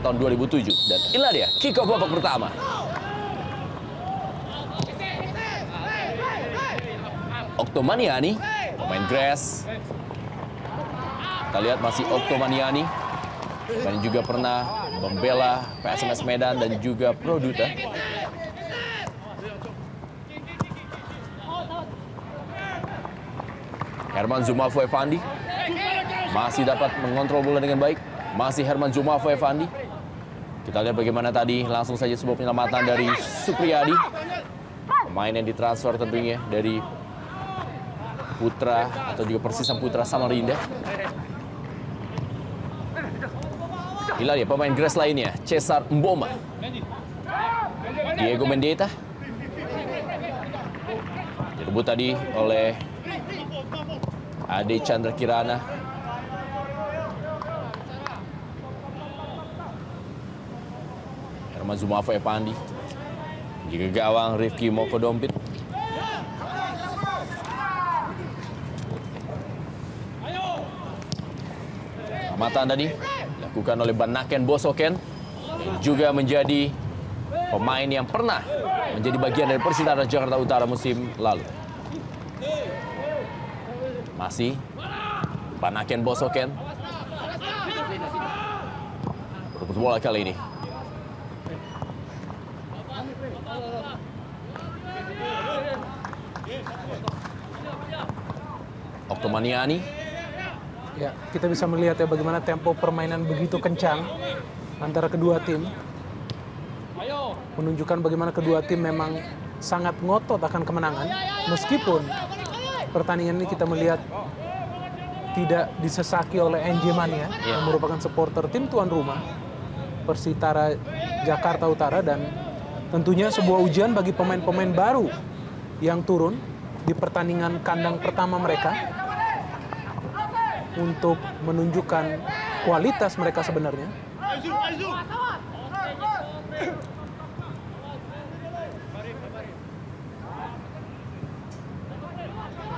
tahun 2007. Dan inilah dia kick off babak pertama. Oktomaniani, pemain Gres. Kita lihat masih Oktomaniani. Dan juga pernah membela PSMS Medan dan juga Produta. Herman Zumafo Evandi masih dapat mengontrol bola dengan baik. Masih Herman Zumafo Evandi. Kita lihat bagaimana tadi langsung saja sebuah penyelamatan dari Supriyadi. Pemain yang ditransfer tentunya dari Putra atau juga Persisam Putra Samarinda. Inilah dia pemain Gres lainnya, Cesar Mboma, Diego Mendeta. Direbut tadi oleh Ade Chandra Kirana. Herman Zumafo Evandi. Juga gawang Rifki Mokodompit. Penyelamatan tadi dilakukan oleh Banaken Bosoken, yang juga menjadi pemain yang pernah menjadi bagian dari Persitara Jakarta Utara musim lalu. Masih Banaken Bosoken. Berebut bola kali ini. Oktomaniani. Ya, kita bisa melihat ya bagaimana tempo permainan begitu kencang antara kedua tim. Menunjukkan bagaimana kedua tim memang sangat ngotot akan kemenangan. Meskipun pertandingan ini kita melihat tidak disesaki oleh NJ Mania yang merupakan supporter tim tuan rumah Persitara Jakarta Utara, dan tentunya sebuah ujian bagi pemain-pemain baru yang turun di pertandingan kandang pertama mereka untuk menunjukkan kualitas mereka sebenarnya.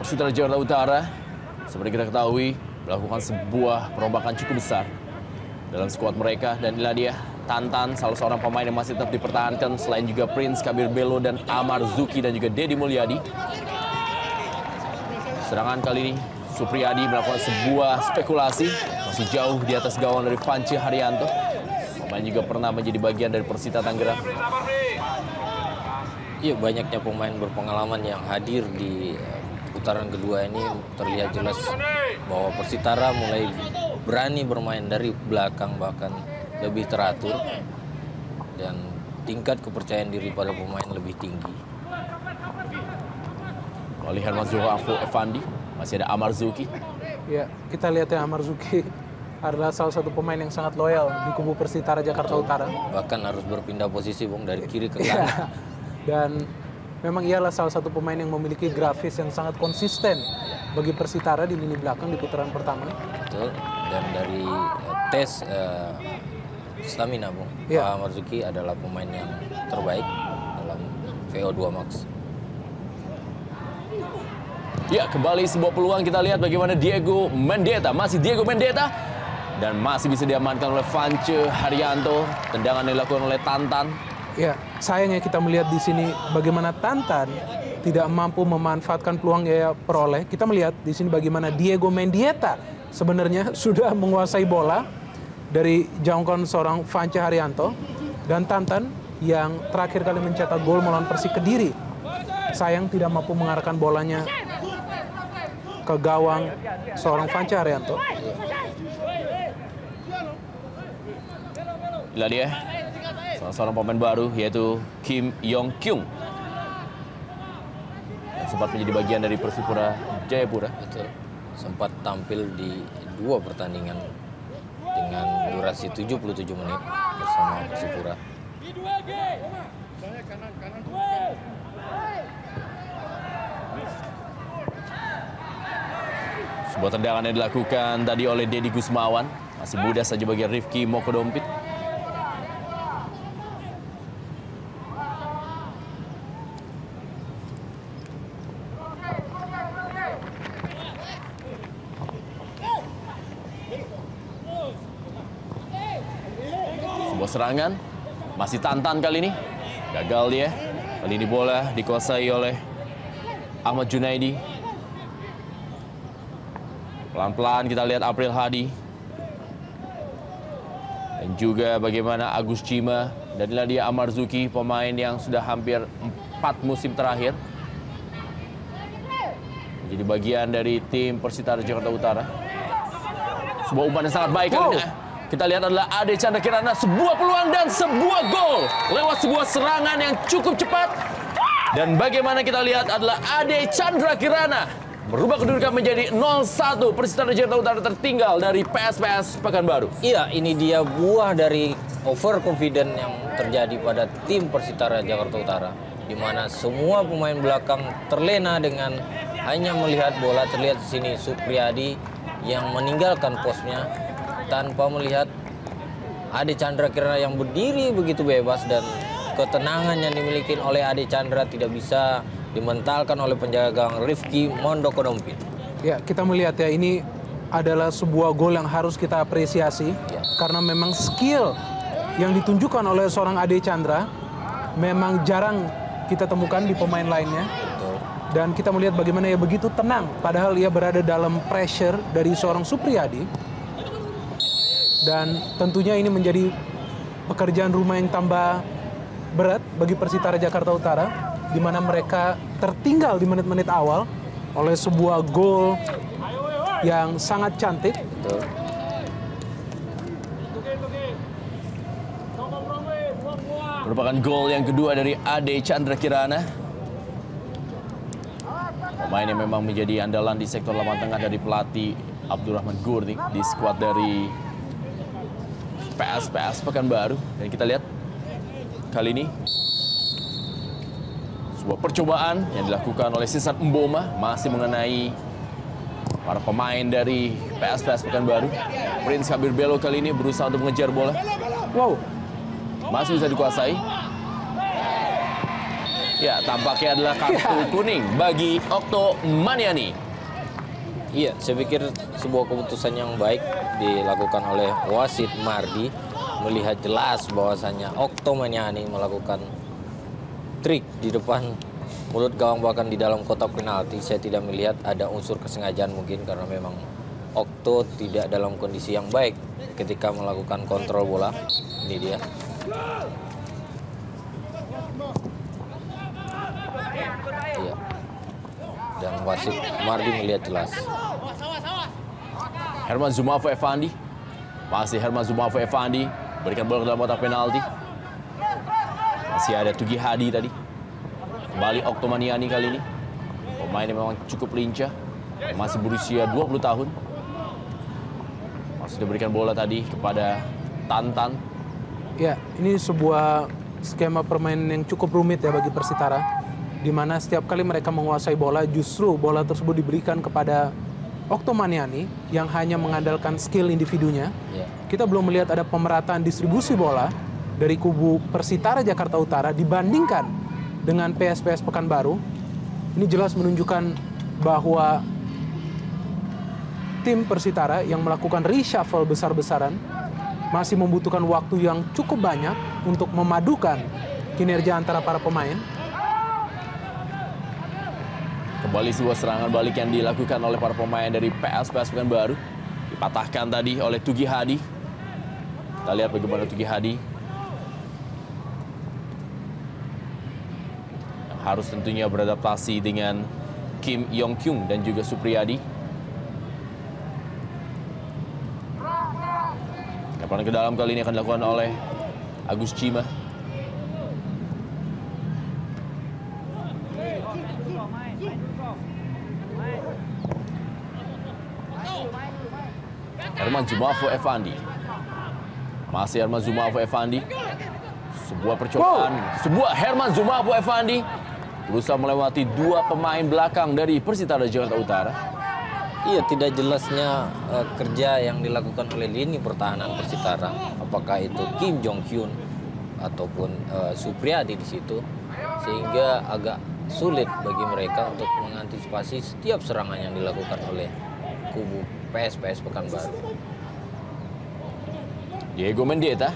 Persitara Jakarta Utara, seperti kita ketahui, melakukan sebuah perombakan cukup besar dalam skuad mereka. Dan inilah dia Tantan, salah seorang pemain yang masih tetap dipertahankan, selain juga Prince, Kabir Belo, dan Amar Zuki, dan juga Dedi Mulyadi. Serangan kali ini Supriyadi melakukan sebuah spekulasi, masih jauh di atas gawang dari Vance Haryanto. Pemain juga pernah menjadi bagian dari Persita Tangerang. Iya, banyaknya pemain berpengalaman yang hadir di putaran kedua ini terlihat jelas bahwa Persitara mulai berani bermain dari belakang, bahkan lebih teratur, dan tingkat kepercayaan diri pada pemain lebih tinggi. Oleh Herman Zumafo Evandi. Masih ada Amar Zuki. Ya, kita lihat ya Amar Zuki adalah salah satu pemain yang sangat loyal di kubu Persitara Jakarta Utara. Bahkan harus berpindah posisi, Bung, dari kiri ke kanan. Dan memang ialah salah satu pemain yang memiliki grafis yang sangat konsisten bagi Persitara di lini belakang di putaran pertama. Betul. Dan dari tes stamina, Bung, Pak Amar Zuki adalah pemain yang terbaik dalam VO2 Max. Ya, kembali sebuah peluang, kita lihat bagaimana Diego Mendeta. Masih Diego Mendeta. Dan masih bisa diamankan oleh Vance Haryanto. Tendangan yang dilakukan oleh Tantan. Ya, sayangnya kita melihat di sini bagaimana Tantan tidak mampu memanfaatkan peluang yang peroleh. Kita melihat di sini bagaimana Diego Mendeta sebenarnya sudah menguasai bola dari jangkauan seorang Vance Haryanto. Dan Tantan yang terakhir kali mencetak gol melawan Persik Kediri, sayang tidak mampu mengarahkan bolanya ke gawang seorang Vance Haryanto. Inilah dia salah seorang pemain baru, yaitu Kim Yong Kyung, yang sempat menjadi bagian dari Persipura Jayapura. Betul. Sempat tampil di 2 pertandingan dengan durasi 77 menit bersama Persipura. Sebuah tendangan yang dilakukan tadi oleh Dedi Gusmawan. Masih muda saja bagi Rifki Mokodompit. Sebuah serangan. Masih Tantan kali ini. Gagal dia. Kali ini bola dikuasai oleh Ahmad Junaidi. Pelan-pelan kita lihat April Hadi. Dan juga bagaimana Agus Cima. Dan inilah dia Amarzuki, pemain yang sudah hampir 4 musim terakhir menjadi bagian dari tim Persitara Jakarta Utara. Sebuah umpan yang sangat baik kali ini. Kita lihat adalah Ade Chandra Kirana, sebuah peluang dan sebuah gol lewat sebuah serangan yang cukup cepat. Dan bagaimana kita lihat adalah Ade Chandra Kirana merubah kedudukan menjadi 0-1. Persitara Jakarta Utara tertinggal dari PSPS Pekanbaru. Iya, ini dia buah dari overconfident yang terjadi pada tim Persitara Jakarta Utara, di mana semua pemain belakang terlena dengan hanya melihat bola. Terlihat di sini Supriyadi yang meninggalkan posnya tanpa melihat Ade Chandra Kirana yang berdiri begitu bebas, dan ketenangan yang dimiliki oleh Ade Chandra tidak bisa dimentalkan oleh penjaga gawang Rifki Mondoko Dompit. Ya, kita melihat ya, ini adalah sebuah gol yang harus kita apresiasi karena memang skill yang ditunjukkan oleh seorang Ade Chandra memang jarang kita temukan di pemain lainnya. Betul. Dan kita melihat bagaimana ia begitu tenang padahal ia berada dalam pressure dari seorang Supriyadi. Dan tentunya ini menjadi pekerjaan rumah yang tambah berat bagi Persitara Jakarta Utara, di mana mereka tertinggal di menit-menit awal oleh sebuah gol yang sangat cantik. Betul. Merupakan gol yang kedua dari Ade Chandra Kirana. Pemain yang memang menjadi andalan di sektor lapangan tengah dari pelatih Abdurrahman Gurnik di skuad dari PSPS Pekanbaru. Dan kita lihat kali ini sebuah percobaan yang dilakukan oleh Sisan Mboma masih mengenai para pemain dari PSPS Pekanbaru. Prince Kabir Belo kali ini berusaha untuk mengejar bola. Wow, masih bisa dikuasai. Ya, tampaknya adalah kartu kuning bagi Okto Maniani. Iya, saya pikir sebuah keputusan yang baik dilakukan oleh wasit Mardi, melihat jelas bahwasannya Okto Maniani melakukan trik di depan mulut gawang bahkan di dalam kotak penalti. Saya tidak melihat ada unsur kesengajaan, mungkin karena memang Okto tidak dalam kondisi yang baik ketika melakukan kontrol bola. Ini dia. Iya. Dan wasit Mardi melihat jelas. Herman Zumafo Effandi. Masih Herman Zumafo Effandi berikan bola ke dalam kotak penalti. Masih ada Tugi Hadi tadi. Kembali Okto Maniani kali ini. Pemain yang memang cukup lincah. Masih berusia 20 tahun. Masih diberikan bola tadi kepada Tantan. ya ini sebuah skema permainan yang cukup rumit ya bagi Persitara, di mana setiap kali mereka menguasai bola, justru bola tersebut diberikan kepada Okto Maniani yang hanya mengandalkan skill individunya. Kita belum melihat ada pemerataan distribusi bola dari kubu Persitara Jakarta Utara dibandingkan dengan PSPS Pekanbaru. Ini jelas menunjukkan bahwa tim Persitara yang melakukan reshuffle besar-besaran masih membutuhkan waktu yang cukup banyak untuk memadukan kinerja antara para pemain. Kembali sebuah serangan balik yang dilakukan oleh para pemain dari PSPS Pekanbaru. Dipatahkan tadi oleh Tugi Hadi. Kita lihat bagaimana Tugi Hadi yang harus tentunya beradaptasi dengan Kim Yong Kyung dan juga Supriyadi. Lemparan ke dalam kali ini akan dilakukan oleh Agus Cima. Herman Zumafo Effandi. Masih Herman Zumafo Effandi. Sebuah percobaan. Sebuah Herman Zumafo Effandi berusaha melewati dua pemain belakang dari Persitara Jakarta Utara. Iya, tidak jelasnya kerja yang dilakukan oleh lini pertahanan Persitara, apakah itu Kim Jong Hyun ataupun Supriyadi di situ, sehingga agak sulit bagi mereka untuk mengantisipasi setiap serangan yang dilakukan oleh kubu PSPS Pekanbaru. Diego Mendieta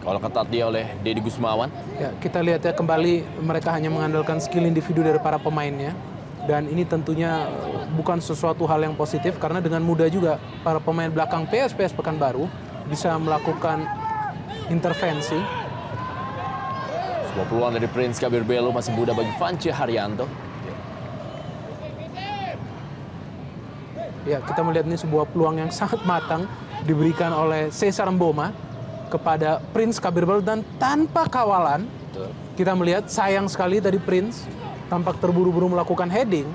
Kalau ketat dia oleh Deddy Gusmawan. Ya, kita lihat ya kembali mereka hanya mengandalkan skill individu dari para pemainnya. Dan ini tentunya bukan sesuatu hal yang positif karena dengan mudah juga para pemain belakang PSPS Pekanbaru bisa melakukan intervensi. Sebuah peluang dari Prince Kabir Belo masih muda bagi Vance Haryanto. Ya, kita melihat ini sebuah peluang yang sangat matang diberikan oleh Cesar Mboma kepada Prince Kabir Belo dan tanpa kawalan. Betul. Kita melihat sayang sekali tadi Prince tampak terburu-buru melakukan heading.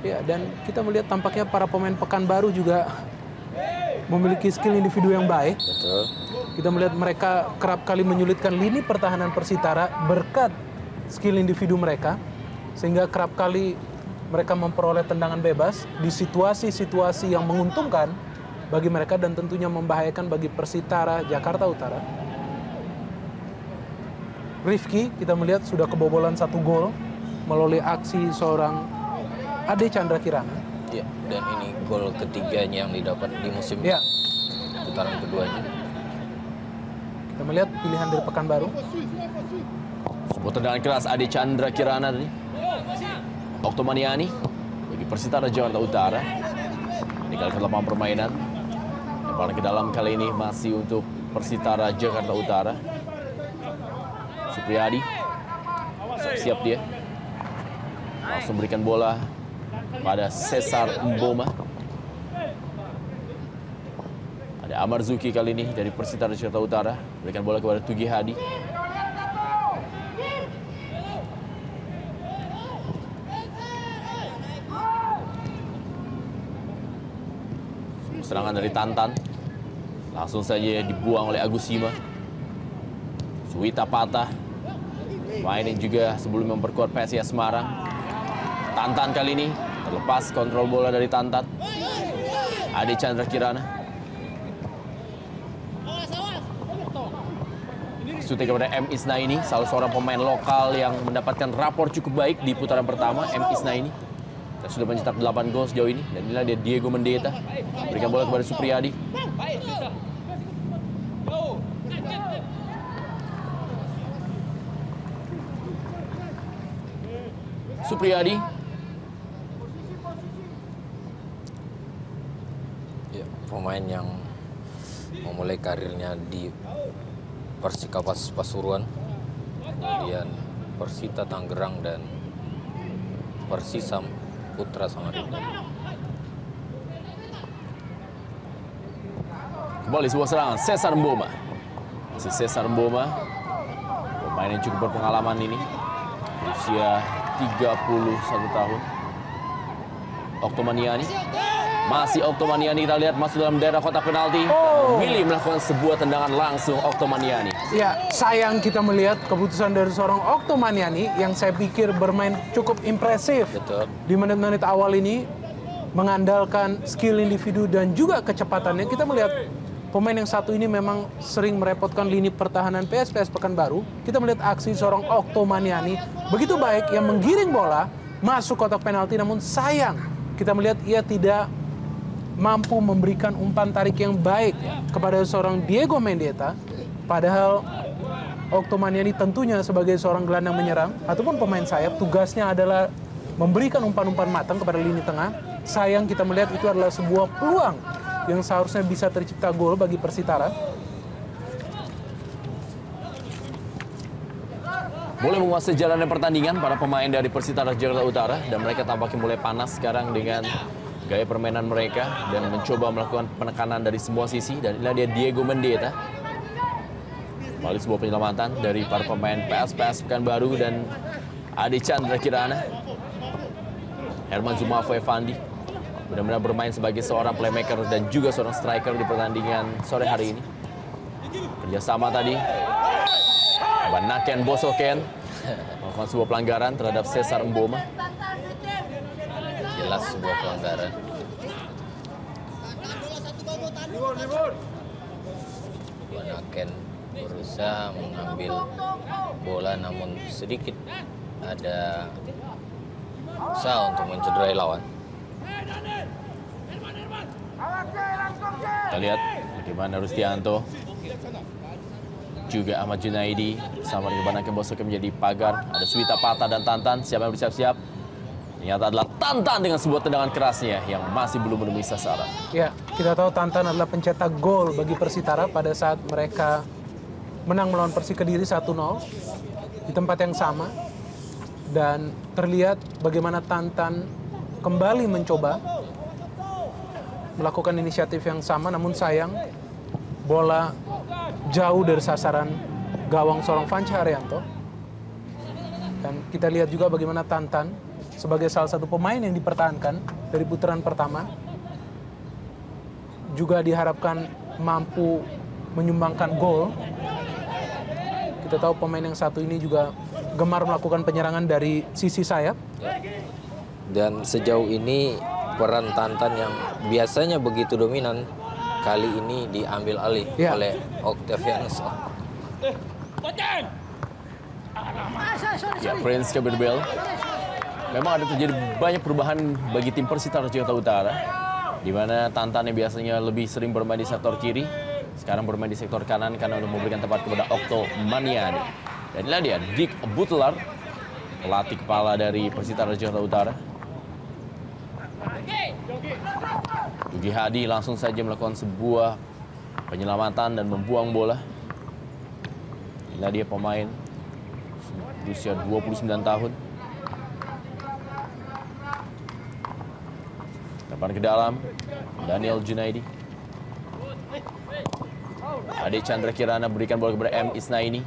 Ya, dan kita melihat tampaknya para pemain Pekanbaru juga memiliki skill individu yang baik. Betul. Kita melihat mereka kerap kali menyulitkan lini pertahanan Persitara berkat skill individu mereka. Sehingga kerap kali mereka memperoleh tendangan bebas di situasi-situasi yang menguntungkan bagi mereka dan tentunya membahayakan bagi Persitara Jakarta Utara. Rifki kita melihat sudah kebobolan 1 gol melalui aksi seorang Ade Chandra Kirana. Ya, dan ini gol ketiganya yang didapat di musim Ya. putaran keduanya. Kita melihat pilihan dari Pekanbaru. Sebuah tendangan keras Ade Chandra Kirana tadi. Oktomaniani bagi Persitara Jakarta Utara. Di kali ke-8 permainan. Lemparan ke dalam kali ini masih untuk Persitara Jakarta Utara. Supriyadi siap dia, langsung berikan bola pada Cesar Mboma. Ada Amar Zuki kali ini dari Persitara Jakarta Utara, berikan bola kepada Tugi Hadi. Serangan dari Tantan, langsung saja dibuang oleh Agus Sima. Suwita patah, mainin juga sebelum memperkuat PSIS Semarang. Tantan kali ini terlepas kontrol bola dari Tantan. Ade Chandra Kirana. Shooting kepada M. Isnaini, salah seorang pemain lokal yang mendapatkan rapor cukup baik di putaran pertama. M. Isnaini sudah mencetak 8 gol sejauh ini. Dan inilah dia Diego Mendeta. Berikan bola kepada Supriyadi. Supriyadi. Ya, pemain yang memulai karirnya di Persikapas Pasuruan, kemudian Persita Tangerang dan Persisam Putra Samarinda. Kembali sebuah serangan Cesar Mboma. Si Cesar Mboma, pemain yang cukup berpengalaman ini, usia 31 tahun. Oktomaniani, masih Oktomaniani, kita lihat masuk dalam daerah kotak penalti. Willy melakukan sebuah tendangan langsung Oktomaniani. Ya, sayang kita melihat keputusan dari seorang Oktomaniani yang saya pikir bermain cukup impresif. Betul. Di menit-menit awal ini mengandalkan skill individu dan juga kecepatannya. Kita melihat pemain yang satu ini memang sering merepotkan lini pertahanan PSPS Pekanbaru. Kita melihat aksi seorang Oktomaniani begitu baik yang menggiring bola masuk kotak penalti, namun sayang kita melihat ia tidak mampu memberikan umpan tarik yang baik kepada seorang Diego Mendeta. Padahal Oktomaniani tentunya sebagai seorang gelandang menyerang ataupun pemain sayap, tugasnya adalah memberikan umpan-umpan matang kepada lini tengah. Sayang kita melihat itu adalah sebuah peluang yang seharusnya bisa tercipta gol bagi Persitara. Mulai menguasai jalannya pertandingan para pemain dari Persitara Jakarta Utara, dan mereka tampaknya mulai panas sekarang dengan gaya permainan mereka dan mencoba melakukan penekanan dari semua sisi. Dan inilah dia Diego Mendeta. Kembali sebuah penyelamatan dari para pemain PSPS Pekanbaru dan Ade Chandra Kirana. Herman Zumafo Evandi benar-benar bermain sebagai seorang playmaker dan juga seorang striker di pertandingan sore hari ini. Kerjasama tadi, Banaken Bosoken melakukan sebuah pelanggaran terhadap Cesar Mboma. Jelas sebuah pelanggaran. Banaken berusaha mengambil bola namun sedikit ada usaha untuk mencederai lawan. Kita lihat bagaimana Rustianto, juga Ahmad Junaidi sama dengan Banake Bosoke menjadi pagar. Ada Suwita Pata dan Tantan, siapa yang bersiap-siap? Ternyata adalah Tantan dengan sebuah tendangan kerasnya yang masih belum menemui sasaran. Ya, kita tahu Tantan adalah pencetak gol bagi Persitara pada saat mereka menang melawan Persi Kediri 1-0 di tempat yang sama. Dan terlihat bagaimana Tantan kembali mencoba melakukan inisiatif yang sama, namun sayang bola jauh dari sasaran gawang seorang Fanca Haryanto. Dan kita lihat juga bagaimana Tantan sebagai salah satu pemain yang dipertahankan dari putaran pertama juga diharapkan mampu menyumbangkan gol. Kita tahu pemain yang satu ini juga gemar melakukan penyerangan dari sisi sayap. Dan sejauh ini peran Tantan yang biasanya begitu dominan kali ini diambil alih oleh Octavianus. Ya, Prince Kabirbel. Memang ada terjadi banyak perubahan bagi tim Persitara Jakarta Utara, di mana Tantan yang biasanya lebih sering bermain di sektor kiri, sekarang bermain di sektor kanan karena untuk memberikan tempat kepada Okto Maniani. Dan inilah dia, Dick Butler, pelatih kepala dari Persitara Jakarta Utara. Yugi Hadi langsung saja melakukan sebuah penyelamatan dan membuang bola. Inilah dia pemain berusia 29 tahun. Depan ke dalam, Daniel Junaidi. Ade Chandra Kirana berikan bola kepada M. Isnaini.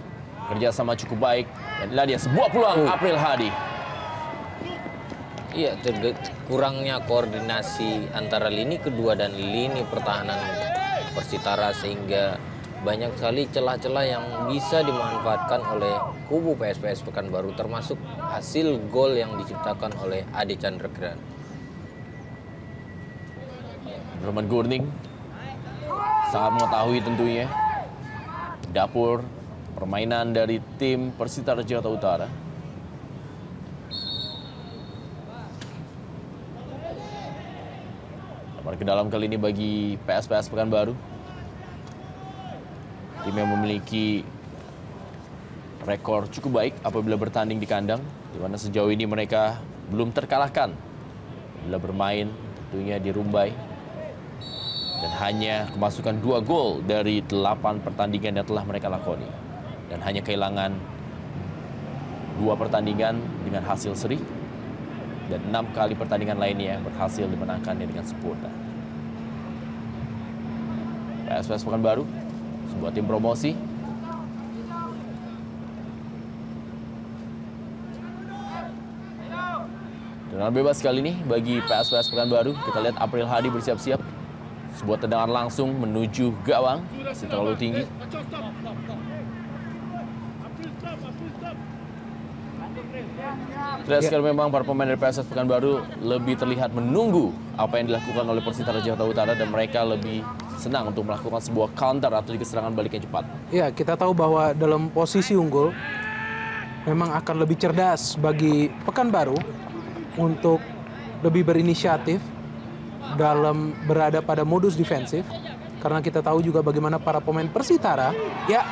Kerjasama cukup baik. Dan inilah dia sebuah peluang April Hadi. Iya, kurangnya koordinasi antara lini kedua dan lini pertahanan Persitara sehingga banyak sekali celah-celah yang bisa dimanfaatkan oleh kubu PSPS Pekanbaru, termasuk hasil gol yang diciptakan oleh Ade Chandra Kirana. Roman Gurning sangat mengetahui tentunya dapur permainan dari tim Persitara Jakarta Utara. Lebar ke dalam kali ini bagi PSPS Pekanbaru. Tim yang memiliki rekor cukup baik apabila bertanding di kandang, di mana sejauh ini mereka belum terkalahkan bila bermain tentunya di Rumbai. Dan hanya kemasukan 2 gol dari 8 pertandingan yang telah mereka lakoni. Dan hanya kehilangan 2 pertandingan dengan hasil seri. Dan 6 kali pertandingan lainnya berhasil dimenangkannya dengan sempurna. PSPS Pekanbaru, sebuah tim promosi. Tendangan bebas kali ini bagi PSPS Pekanbaru. Kita lihat April Hadi bersiap-siap. Sebuah tendangan langsung menuju gawang, masih terlalu tinggi. Terlihat sekali memang para pemain dari PSS Pekanbaru lebih terlihat menunggu apa yang dilakukan oleh Persitara Jakarta Utara dan mereka lebih senang untuk melakukan sebuah counter atau juga serangan balik yang cepat. Ya, kita tahu bahwa dalam posisi unggul memang akan lebih cerdas bagi Pekanbaru untuk lebih berinisiatif dalam berada pada modus defensif, karena kita tahu juga bagaimana para pemain Persitara. Ya,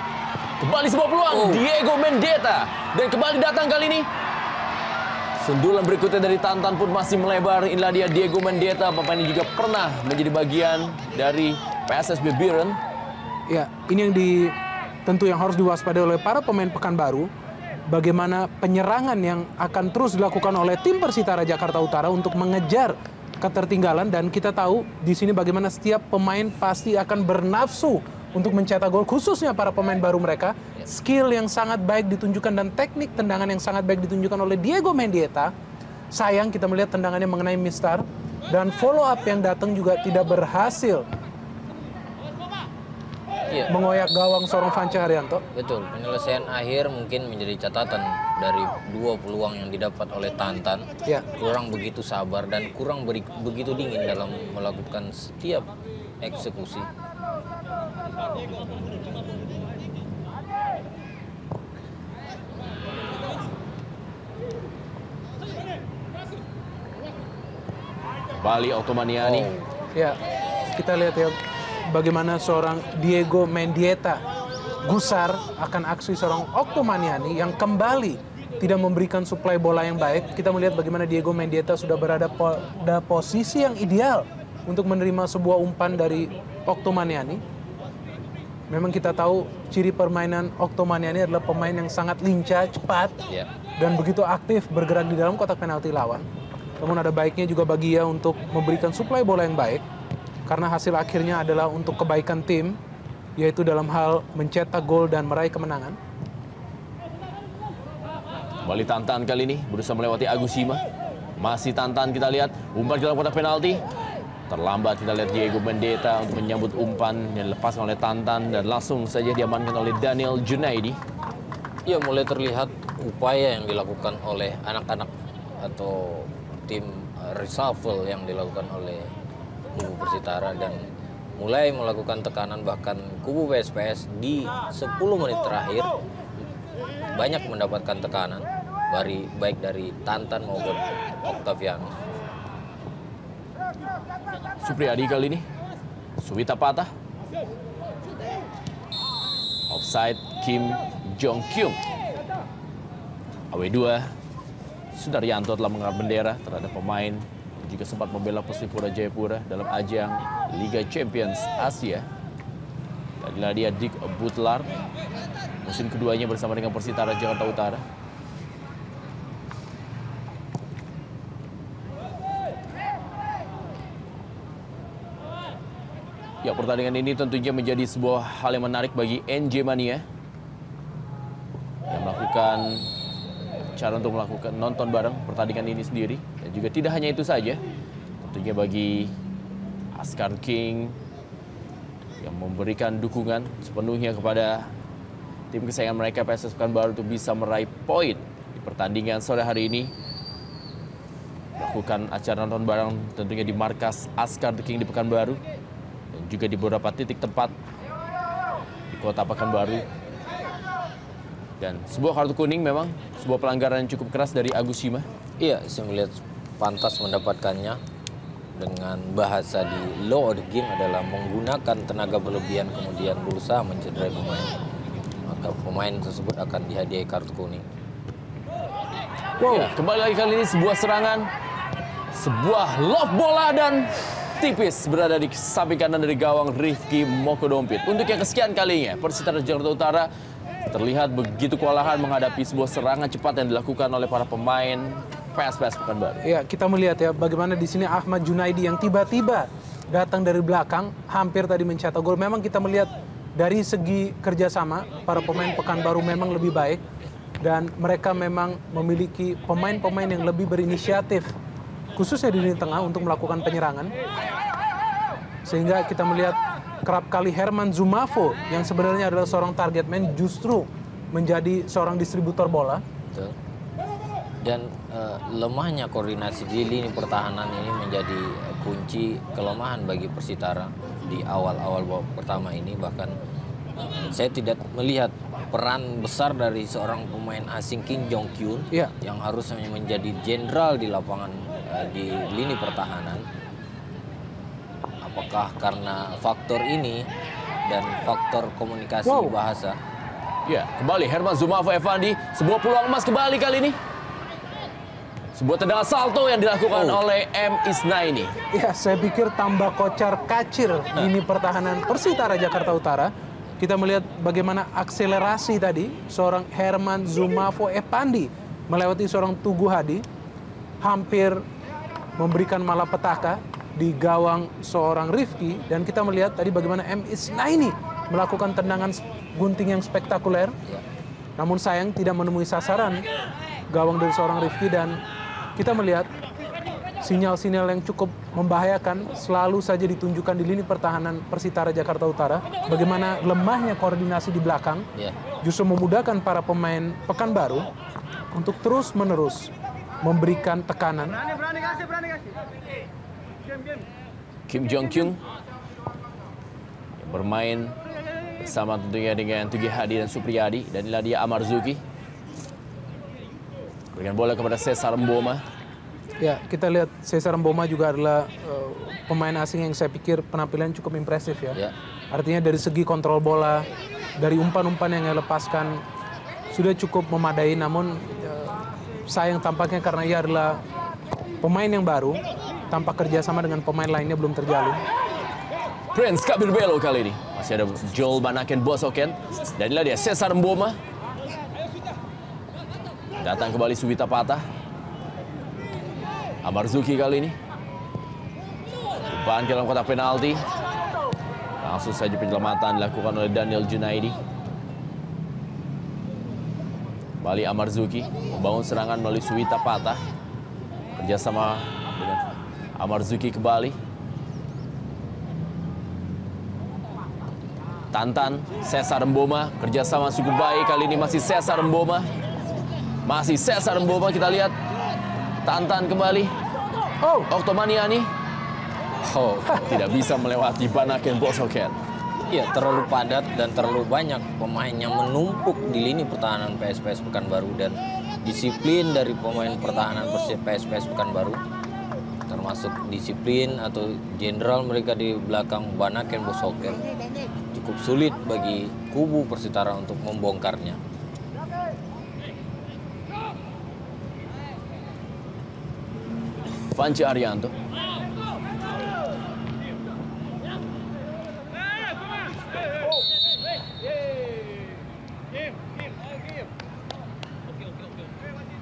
kembali sebuah peluang Diego Mendeta, dan kembali datang kali ini sundulan berikutnya dari Tantan pun masih melebar. Inilah dia Diego Mendeta, pemain yang juga pernah menjadi bagian dari PSSB Biren. Ya, ini yang tentu yang harus diwaspadai oleh para pemain Pekanbaru, bagaimana penyerangan yang akan terus dilakukan oleh tim Persitara Jakarta Utara untuk mengejar ketertinggalan. Dan kita tahu di sini bagaimana setiap pemain pasti akan bernafsu untuk mencetak gol, khususnya para pemain baru mereka. Skill yang sangat baik ditunjukkan dan teknik tendangan yang sangat baik ditunjukkan oleh Diego Mendieta. Sayang kita melihat tendangannya mengenai Mistar dan follow up yang datang juga tidak berhasil mengoyak gawang seorang Fanca Haryanto. Betul, penyelesaian akhir mungkin menjadi catatan dari 2 peluang yang didapat oleh Tantan. Ya. Kurang begitu sabar dan kurang begitu dingin dalam melakukan setiap eksekusi. Bali Otomaniani. Ya, kita lihat ya bagaimana seorang Diego Mendieta gusar akan aksi seorang Octomaniani yang kembali tidak memberikan suplai bola yang baik. Kita melihat bagaimana Diego Mendieta sudah berada pada posisi yang ideal untuk menerima sebuah umpan dari Octomaniani. Memang kita tahu ciri permainan Octomaniani adalah pemain yang sangat lincah, cepat, dan begitu aktif bergerak di dalam kotak penalti lawan. Namun ada baiknya juga bagi ia untuk memberikan suplai bola yang baik, karena hasil akhirnya adalah untuk kebaikan tim, yaitu dalam hal mencetak gol dan meraih kemenangan. Kembali tantangan kali ini, berusaha melewati Agusima. Masih tantangan kita lihat, umpan ke dalam kotak penalti. Terlambat kita lihat Diego Mendieta untuk menyambut umpan yang dilepaskan oleh Tantan dan langsung saja diamankan oleh Daniel Junaidi. Ya, mulai terlihat upaya yang dilakukan oleh anak-anak atau tim reshuffle yang dilakukan oleh kubu Persitara dan mulai melakukan tekanan, bahkan kubu PSPS di 10 menit terakhir banyak mendapatkan tekanan baik dari Tantan maupun Octavianus. Supriyadi kali ini, Suwita patah. Offside Kim Jong Kyung. AW2, Sudaryanto telah mengangkat bendera terhadap pemain yang juga sempat membela Persipura Jayapura dalam ajang Liga Champions Asia. Adalah dia Dick Butler, musim keduanya bersama dengan Persitara Jakarta Utara. Ya, pertandingan ini tentunya menjadi sebuah hal yang menarik bagi NJ Mania yang melakukan cara untuk melakukan nonton bareng pertandingan ini sendiri. Dan juga tidak hanya itu saja, tentunya bagi Askar King yang memberikan dukungan sepenuhnya kepada tim kesayangan mereka PSS Pekanbaru untuk bisa meraih poin di pertandingan sore hari ini. Melakukan acara nonton bareng tentunya di markas Askar King di Pekanbaru. Juga di beberapa titik tempat di kota Pekanbaru. Dan sebuah kartu kuning memang sebuah pelanggaran yang cukup keras dari Agusima. Iya, saya melihat pantas mendapatkannya. Dengan bahasa di law of the game adalah menggunakan tenaga berlebihan kemudian berusaha mencederai pemain. Maka pemain tersebut akan dihadiahi kartu kuning. Wow. Ya, kembali lagi kali ini sebuah serangan, sebuah lob bola dan tipis berada di samping kanan dari gawang Rifki Mokodompit. Untuk yang kesekian kalinya, Persitara Jakarta Utara terlihat begitu kewalahan menghadapi sebuah serangan cepat yang dilakukan oleh para pemain PSPS Pekanbaru. Ya, kita melihat ya bagaimana di sini Ahmad Junaidi yang tiba-tiba datang dari belakang, hampir tadi mencetak gol. Memang kita melihat dari segi kerjasama, para pemain Pekanbaru memang lebih baik. Dan mereka memang memiliki pemain-pemain yang lebih berinisiatif, khususnya di lini tengah untuk melakukan penyerangan. Sehingga kita melihat kerap kali Herman Zumafo yang sebenarnya adalah seorang target man justru menjadi seorang distributor bola. Betul. Dan lemahnya koordinasi di lini pertahanan ini menjadi kunci kelemahan bagi Persitara di awal-awal babak pertama ini. Bahkan saya tidak melihat peran besar dari seorang pemain asing Kim Jong Kyun yang harusnya menjadi jenderal di lapangan di lini pertahanan. Apakah karena faktor ini dan faktor komunikasi bahasa? Ya, kembali Herman Zumafo Evandi, sebuah peluang emas kembali kali ini. Sebuah tendangan salto yang dilakukan oleh M. Isnaini. Ya, saya pikir tambah kocar kacir lini pertahanan Persitara Jakarta Utara. Kita melihat bagaimana akselerasi tadi seorang Herman Zumafo Evandi melewati seorang Tugu Hadi, hampir memberikan malapetaka di gawang seorang Rifki. Dan kita melihat tadi bagaimana M. Isnaini melakukan tendangan gunting yang spektakuler. Namun sayang tidak menemui sasaran gawang dari seorang Rifki. Dan kita melihat sinyal-sinyal yang cukup membahayakan selalu saja ditunjukkan di lini pertahanan Persitara Jakarta Utara. Bagaimana lemahnya koordinasi di belakang justru memudahkan para pemain Pekanbaru untuk terus-menerus memberikan tekanan. Kim Jong Kyung yang bermain bersama tentunya dengan Tugi Hadi dan Supriyadi, dan inilah dia Amarzuki. Berikan bola kepada Cesar Mboma. Ya, kita lihat Cesar Mboma juga adalah pemain asing yang saya pikir penampilan cukup impresif ya. Artinya dari segi kontrol bola, dari umpan-umpan yang ia lepaskan sudah cukup memadai. Namun sayang tampaknya karena ia adalah pemain yang baru, tampak kerjasama dengan pemain lainnya belum terjalin. Prince Kabir Belo kali ini. Masih ada Joel Banaken Bosoken. Dan inilah dia Cesar Mboma. Datang kembali Suwita Patah. Amarzuki kali ini. Umpan ke dalam kotak penalti. Langsung saja penyelamatan dilakukan oleh Daniel Junaidi. Kembali Amarzuki membangun serangan melalui Suwita Patah. Kerjasama dengan Amarzuki kembali. Tantan, Cesar Mboma, kerjasama cukup baik. Kali ini masih Cesar Mboma. Masih Cesar Mboma, kita lihat. Tantan kembali. Oktomaniani. Tidak bisa melewati Banaken Bosoken. Ya, terlalu padat dan terlalu banyak pemain yang menumpuk di lini pertahanan PSPS Pekanbaru, dan disiplin dari pemain pertahanan PSPS Pekanbaru, termasuk disiplin atau jenderal mereka di belakang Banaken Bosoken, cukup sulit bagi kubu Persitara untuk membongkarnya. Vanci Arianto.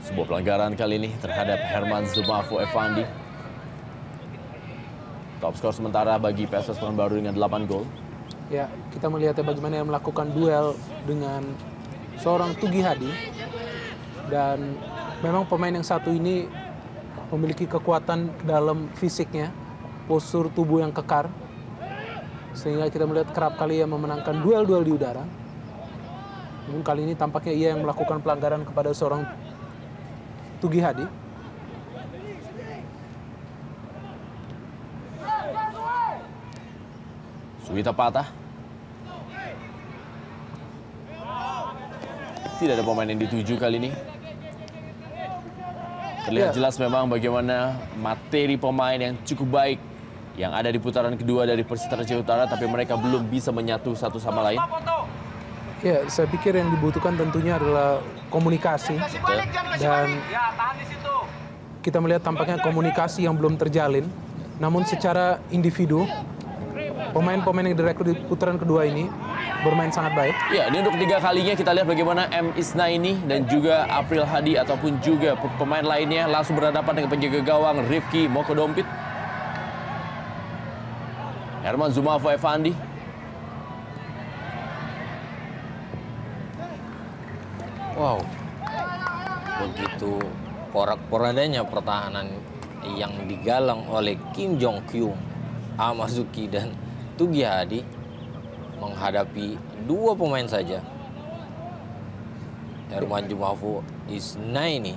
Sebuah pelanggaran kali ini terhadap Herman Zumafo Effandi. Top skor sementara bagi PSS Pekanbaru dengan 8 gol. Ya, kita melihatnya bagaimana yang melakukan duel dengan seorang Tugi Hadi. Dan memang pemain yang satu ini memiliki kekuatan dalam fisiknya, postur tubuh yang kekar, sehingga kita melihat kerap kali ia memenangkan duel-duel di udara. Namun kali ini tampaknya ia yang melakukan pelanggaran kepada seorang Tugi Hadi. Suwita Patah. Tidak ada pemain yang dituju kali ini. Terlihat jelas memang bagaimana materi pemain yang cukup baik yang ada di putaran kedua dari Persitara Jaya Utara, tapi mereka belum bisa menyatu satu sama lain. Ya, saya pikir yang dibutuhkan tentunya adalah komunikasi. Dan kita melihat tampaknya komunikasi yang belum terjalin. Namun secara individu, pemain-pemain yang direkrut di putaran kedua ini bermain sangat baik. Ya, ini untuk 3 kalinya kita lihat bagaimana M. Isnaini dan juga April Hadi ataupun juga pemain lainnya langsung berhadapan dengan penjaga gawang Rifki Mokodompit. Herman Zumafo Effandi. Wow, begitu porak-porandanya pertahanan yang digalang oleh Kim Jong Kyung, Amarzuki dan Tugi Hadi menghadapi 2 pemain saja. Herman Zumafo Isnaini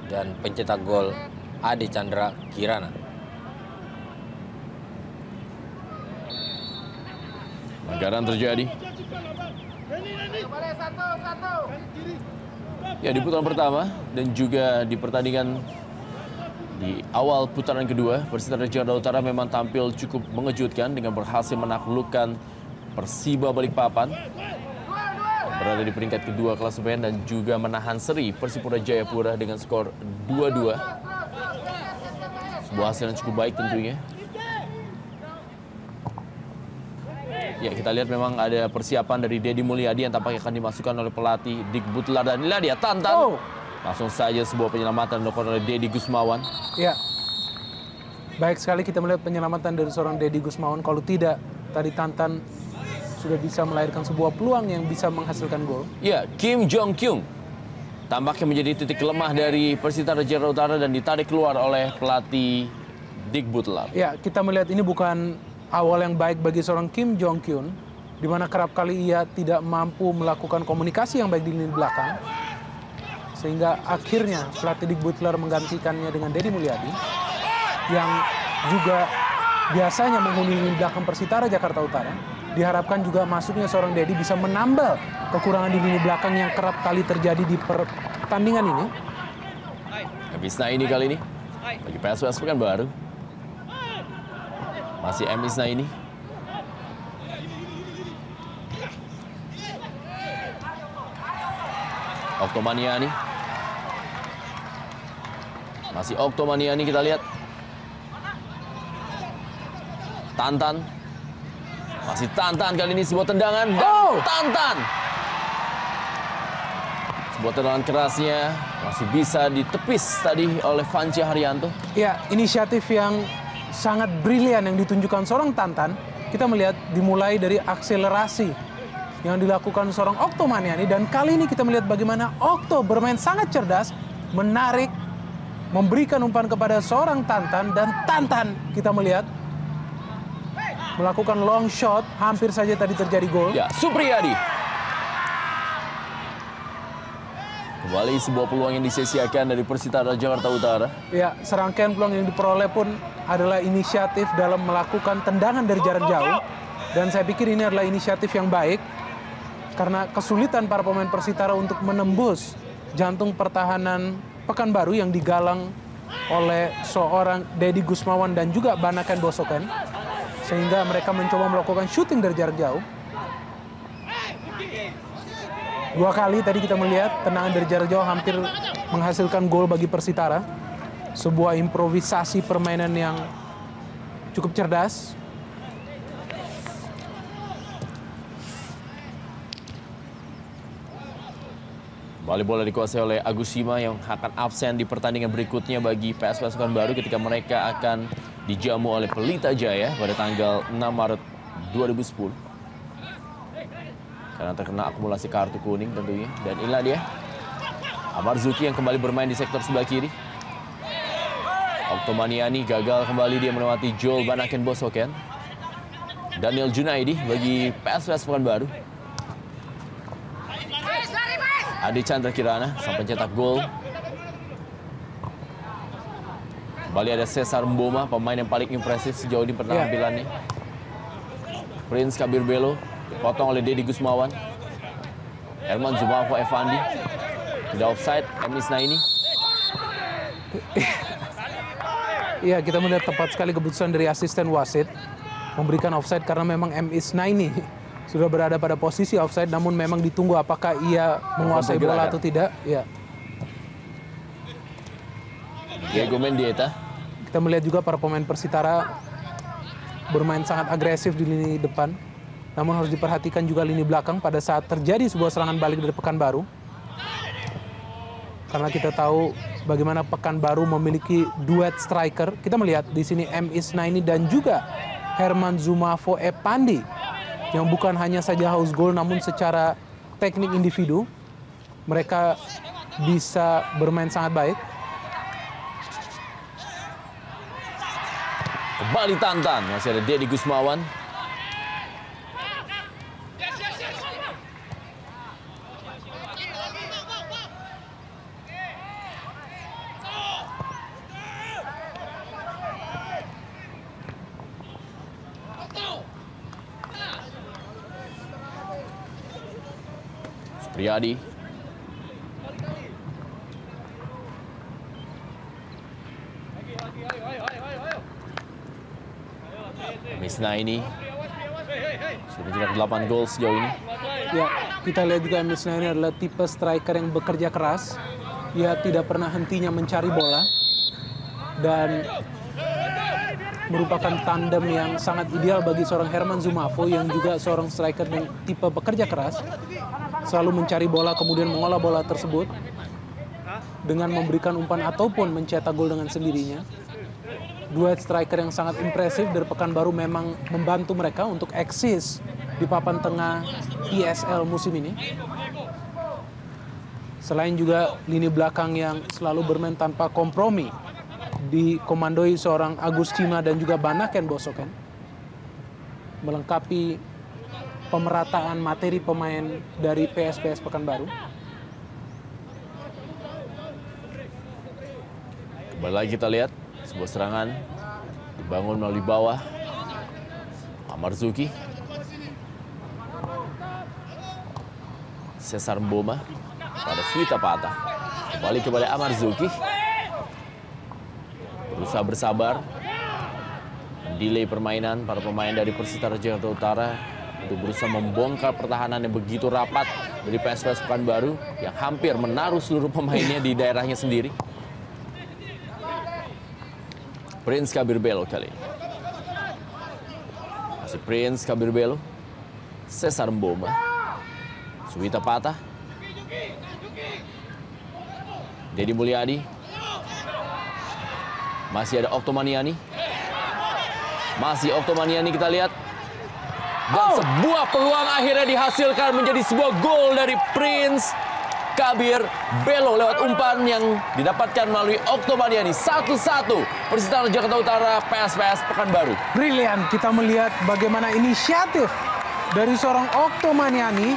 dan pencetak gol Ade Chandra Kirana. Pelanggaran terjadi. Ya, di putaran pertama dan juga di pertandingan di awal putaran kedua, Persitara Jaya Utara memang tampil cukup mengejutkan dengan berhasil menaklukkan Persiba Balikpapan, berada di peringkat kedua klasemen, dan juga menahan seri Persipura Jayapura dengan skor 2-2. Sebuah hasil yang cukup baik tentunya. Ya, kita lihat memang ada persiapan dari Deddy Mulyadi yang tampaknya akan dimasukkan oleh pelatih Dik Butler, dan inilah dia Tantan. Langsung saja sebuah penyelamatan dilakukan oleh Deddy Gusmawan. Ya, baik sekali kita melihat penyelamatan dari seorang Deddy Gusmawan. Kalau tidak, tadi Tantan sudah bisa melahirkan sebuah peluang yang bisa menghasilkan gol. Ya, Kim Jong Kyung tampaknya menjadi titik lemah dari Persitara Jaya Utara dan ditarik keluar oleh pelatih Dik Butler. Ya, kita melihat ini bukan awal yang baik bagi seorang Kim Jong Kyun, di mana kerap kali ia tidak mampu melakukan komunikasi yang baik di lini belakang, sehingga akhirnya pelatih Dik Butler menggantikannya dengan Deddy Mulyadi, yang juga biasanya menghuni lini belakang Persitara Jakarta Utara. Diharapkan juga masuknya seorang Deddy bisa menambal kekurangan di lini belakang yang kerap kali terjadi di pertandingan ini. Isnaini kali ini bagi PSPS Pekanbaru. Masih Isnaini. Oktomaniani. Masih Oktomaniani, kita lihat. Tantan. Masih Tantan kali ini, sebuah tendangan. Dan Tantan. Sebuah tendangan kerasnya masih bisa ditepis tadi oleh Vanci Haryanto. Ya, inisiatif yang sangat brilian yang ditunjukkan seorang Tantan. Kita melihat dimulai dari akselerasi yang dilakukan seorang Oktomaniani, dan kali ini kita melihat bagaimana Okto bermain sangat cerdas, menarik, memberikan umpan kepada seorang Tantan, dan Tantan kita melihat melakukan long shot, hampir saja tadi terjadi gol. Ya, Supriyadi. Kembali sebuah peluang yang disia-siakan dari Persitara Jakarta Utara. Ya, serangkaian peluang yang diperoleh pun adalah inisiatif dalam melakukan tendangan dari jarak jauh, dan saya pikir ini adalah inisiatif yang baik karena kesulitan para pemain Persitara untuk menembus jantung pertahanan Pekanbaru yang digalang oleh seorang Deddy Gusmawan dan juga Banaken Bosoken, sehingga mereka mencoba melakukan shooting dari jarak jauh. 2 kali tadi kita melihat tendangan dari jarak jauh hampir menghasilkan gol bagi Persitara. Sebuah improvisasi permainan yang cukup cerdas. Kembali bola dikuasai oleh Agus Sima yang akan absen di pertandingan berikutnya bagi PSPS Pekanbaru ketika mereka akan dijamu oleh Pelita Jaya pada tanggal 6 Maret 2010. Karena terkena akumulasi kartu kuning tentunya. Dan inilah dia, Amarzuki yang kembali bermain di sektor sebelah kiri. Oktomaniani gagal kembali, dia melewati Joel Banaken Bosoken. Daniel Junaidi bagi PSPS Pekanbaru. Adi Chandra Kirana sang pencetak gol. Kembali ada Cesar Mboma, pemain yang paling impresif sejauh ini penampilannya. Prince Kabir Belo dipotong oleh Deddy Gusmawan. Herman Zumafo Evandi tidak offside. Isnaini. Iya, kita melihat tepat sekali keputusan dari asisten wasit memberikan offside karena memang Isnaini sudah berada pada posisi offside, namun memang ditunggu apakah ia menguasai bola atau tidak. Ya. Diego Mendieta. Kita melihat juga para pemain Persitara bermain sangat agresif di lini depan. Namun harus diperhatikan juga lini belakang pada saat terjadi sebuah serangan balik dari Pekanbaru. Karena kita tahu bagaimana Pekanbaru memiliki duet striker. Kita melihat di sini Isnaini dan juga Herman Zumafo Evandi, yang bukan hanya saja haus gol, namun secara teknik individu mereka bisa bermain sangat baik. Kembali Tantan, masih ada Deddy Gusmawan. Supriyadi. Isnaini sudah mencetak 8 gol sejauh ini. Ya, kita lihat juga Isnaini adalah tipe striker yang bekerja keras. Dia tidak pernah hentinya mencari bola dan merupakan tandem yang sangat ideal bagi seorang Herman Zumafo yang juga seorang striker dengan tipe bekerja keras, selalu mencari bola kemudian mengolah bola tersebut dengan memberikan umpan ataupun mencetak gol dengan sendirinya. Duet striker yang sangat impresif dari Pekanbaru memang membantu mereka untuk eksis di papan tengah ISL musim ini. Selain juga lini belakang yang selalu bermain tanpa kompromi, dikomandoi seorang Agus Cima dan juga Banaken Bosoken, melengkapi pemerataan materi pemain dari PSPS Pekanbaru. Kembali lagi kita lihat sebuah serangan dibangun melalui bawah. Amarzuki, Cesar Mboma pada Swita Patah. Kembali kepada Amarzuki. berusaha bersabar, delay permainan para pemain dari Persitara Jakarta Utara untuk berusaha membongkar pertahanan yang begitu rapat dari PSPS Pekanbaru yang hampir menaruh seluruh pemainnya di daerahnya sendiri. Prince Kabir Belo kali ini. Masih Prince Kabir Belo. Cesar Mboma. Suwita Patah. Dedi Mulyadi. Masih ada Oktomaniani. Masih Oktomaniani kita lihat. Dan sebuah peluang akhirnya dihasilkan menjadi sebuah gol dari Prince Kabir Belo lewat umpan yang didapatkan melalui Oktomaniani. 1-1 Persitara Jakarta Utara PSPS Pekanbaru. Brilian, kita melihat bagaimana inisiatif dari seorang Oktomaniani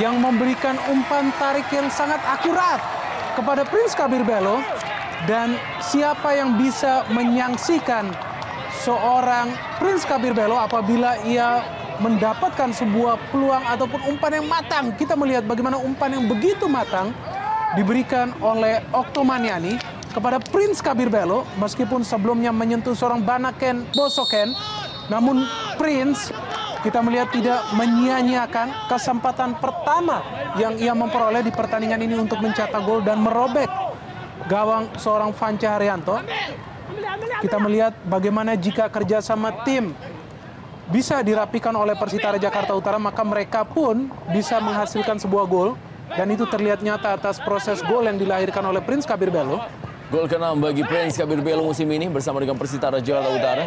yang memberikan umpan tarik yang sangat akurat kepada Prince Kabir Belo. Dan siapa yang bisa menyaksikan seorang Prince Kabir Belo apabila ia mendapatkan sebuah peluang ataupun umpan yang matang. Kita melihat bagaimana umpan yang begitu matang diberikan oleh Oktomaniani kepada Prince Kabir Belo, meskipun sebelumnya menyentuh seorang Banaken Bosoken. Namun Prince kita melihat tidak menyia-nyiakan kesempatan pertama yang ia memperoleh di pertandingan ini untuk mencetak gol dan merobek gawang seorang Fanca Haryanto. Kita melihat bagaimana jika kerjasama tim bisa dirapikan oleh Persitara Jakarta Utara, maka mereka pun bisa menghasilkan sebuah gol. Dan itu terlihat nyata atas proses gol yang dilahirkan oleh Prince Kabir Belo. Gol ke-6 bagi Prince Kabir Belo musim ini bersama dengan Persitara Jakarta Utara.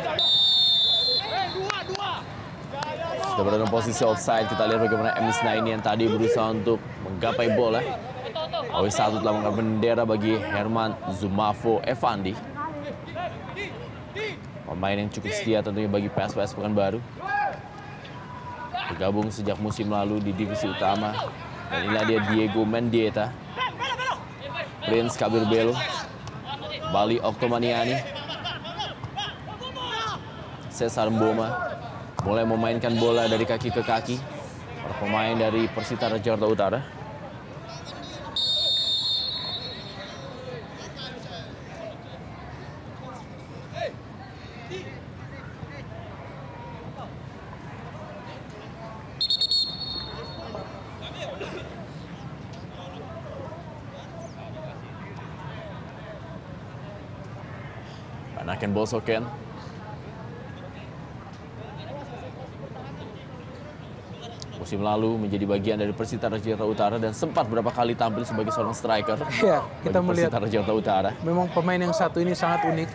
Sudah berada dalam posisi offside. Kita lihat bagaimana Emis Naini yang tadi berusaha untuk menggapai bola. AW1 telah mengangkat bendera bagi Herman Zumafo Evandi. Pemain yang cukup setia tentunya bagi PSPS Pekanbaru. Bergabung sejak musim lalu di divisi utama. Dan inilah dia Diego Mendieta. Prince Kabir Belo. Bali Oktomaniani. Cesar Mboma. Mulai memainkan bola dari kaki ke kaki. Para pemain dari Persitara Jakarta Utara. Banaken Bosoken. Musim lalu menjadi bagian dari Persitara Jakarta Utara dan sempat beberapa kali tampil sebagai seorang striker. Ya, kita melihat Persitara Jakarta Utara. Memang pemain yang satu ini sangat unik.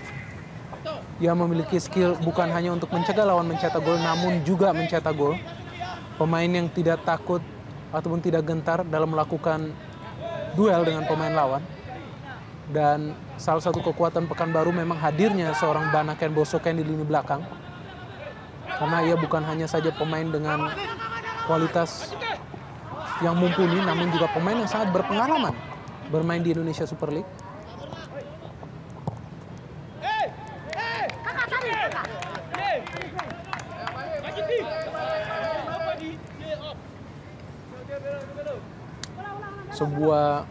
Ia memiliki skill bukan hanya untuk mencegah lawan mencetak gol, namun juga mencetak gol. Pemain yang tidak takut ataupun tidak gentar dalam melakukan duel dengan pemain lawan. Dan salah satu kekuatan Pekanbaru memang hadirnya seorang Banaken Bosoken di lini belakang. Karena ia bukan hanya saja pemain dengan kualitas yang mumpuni, namun juga pemain yang sangat berpengalaman bermain di Indonesia Super League. Sebuah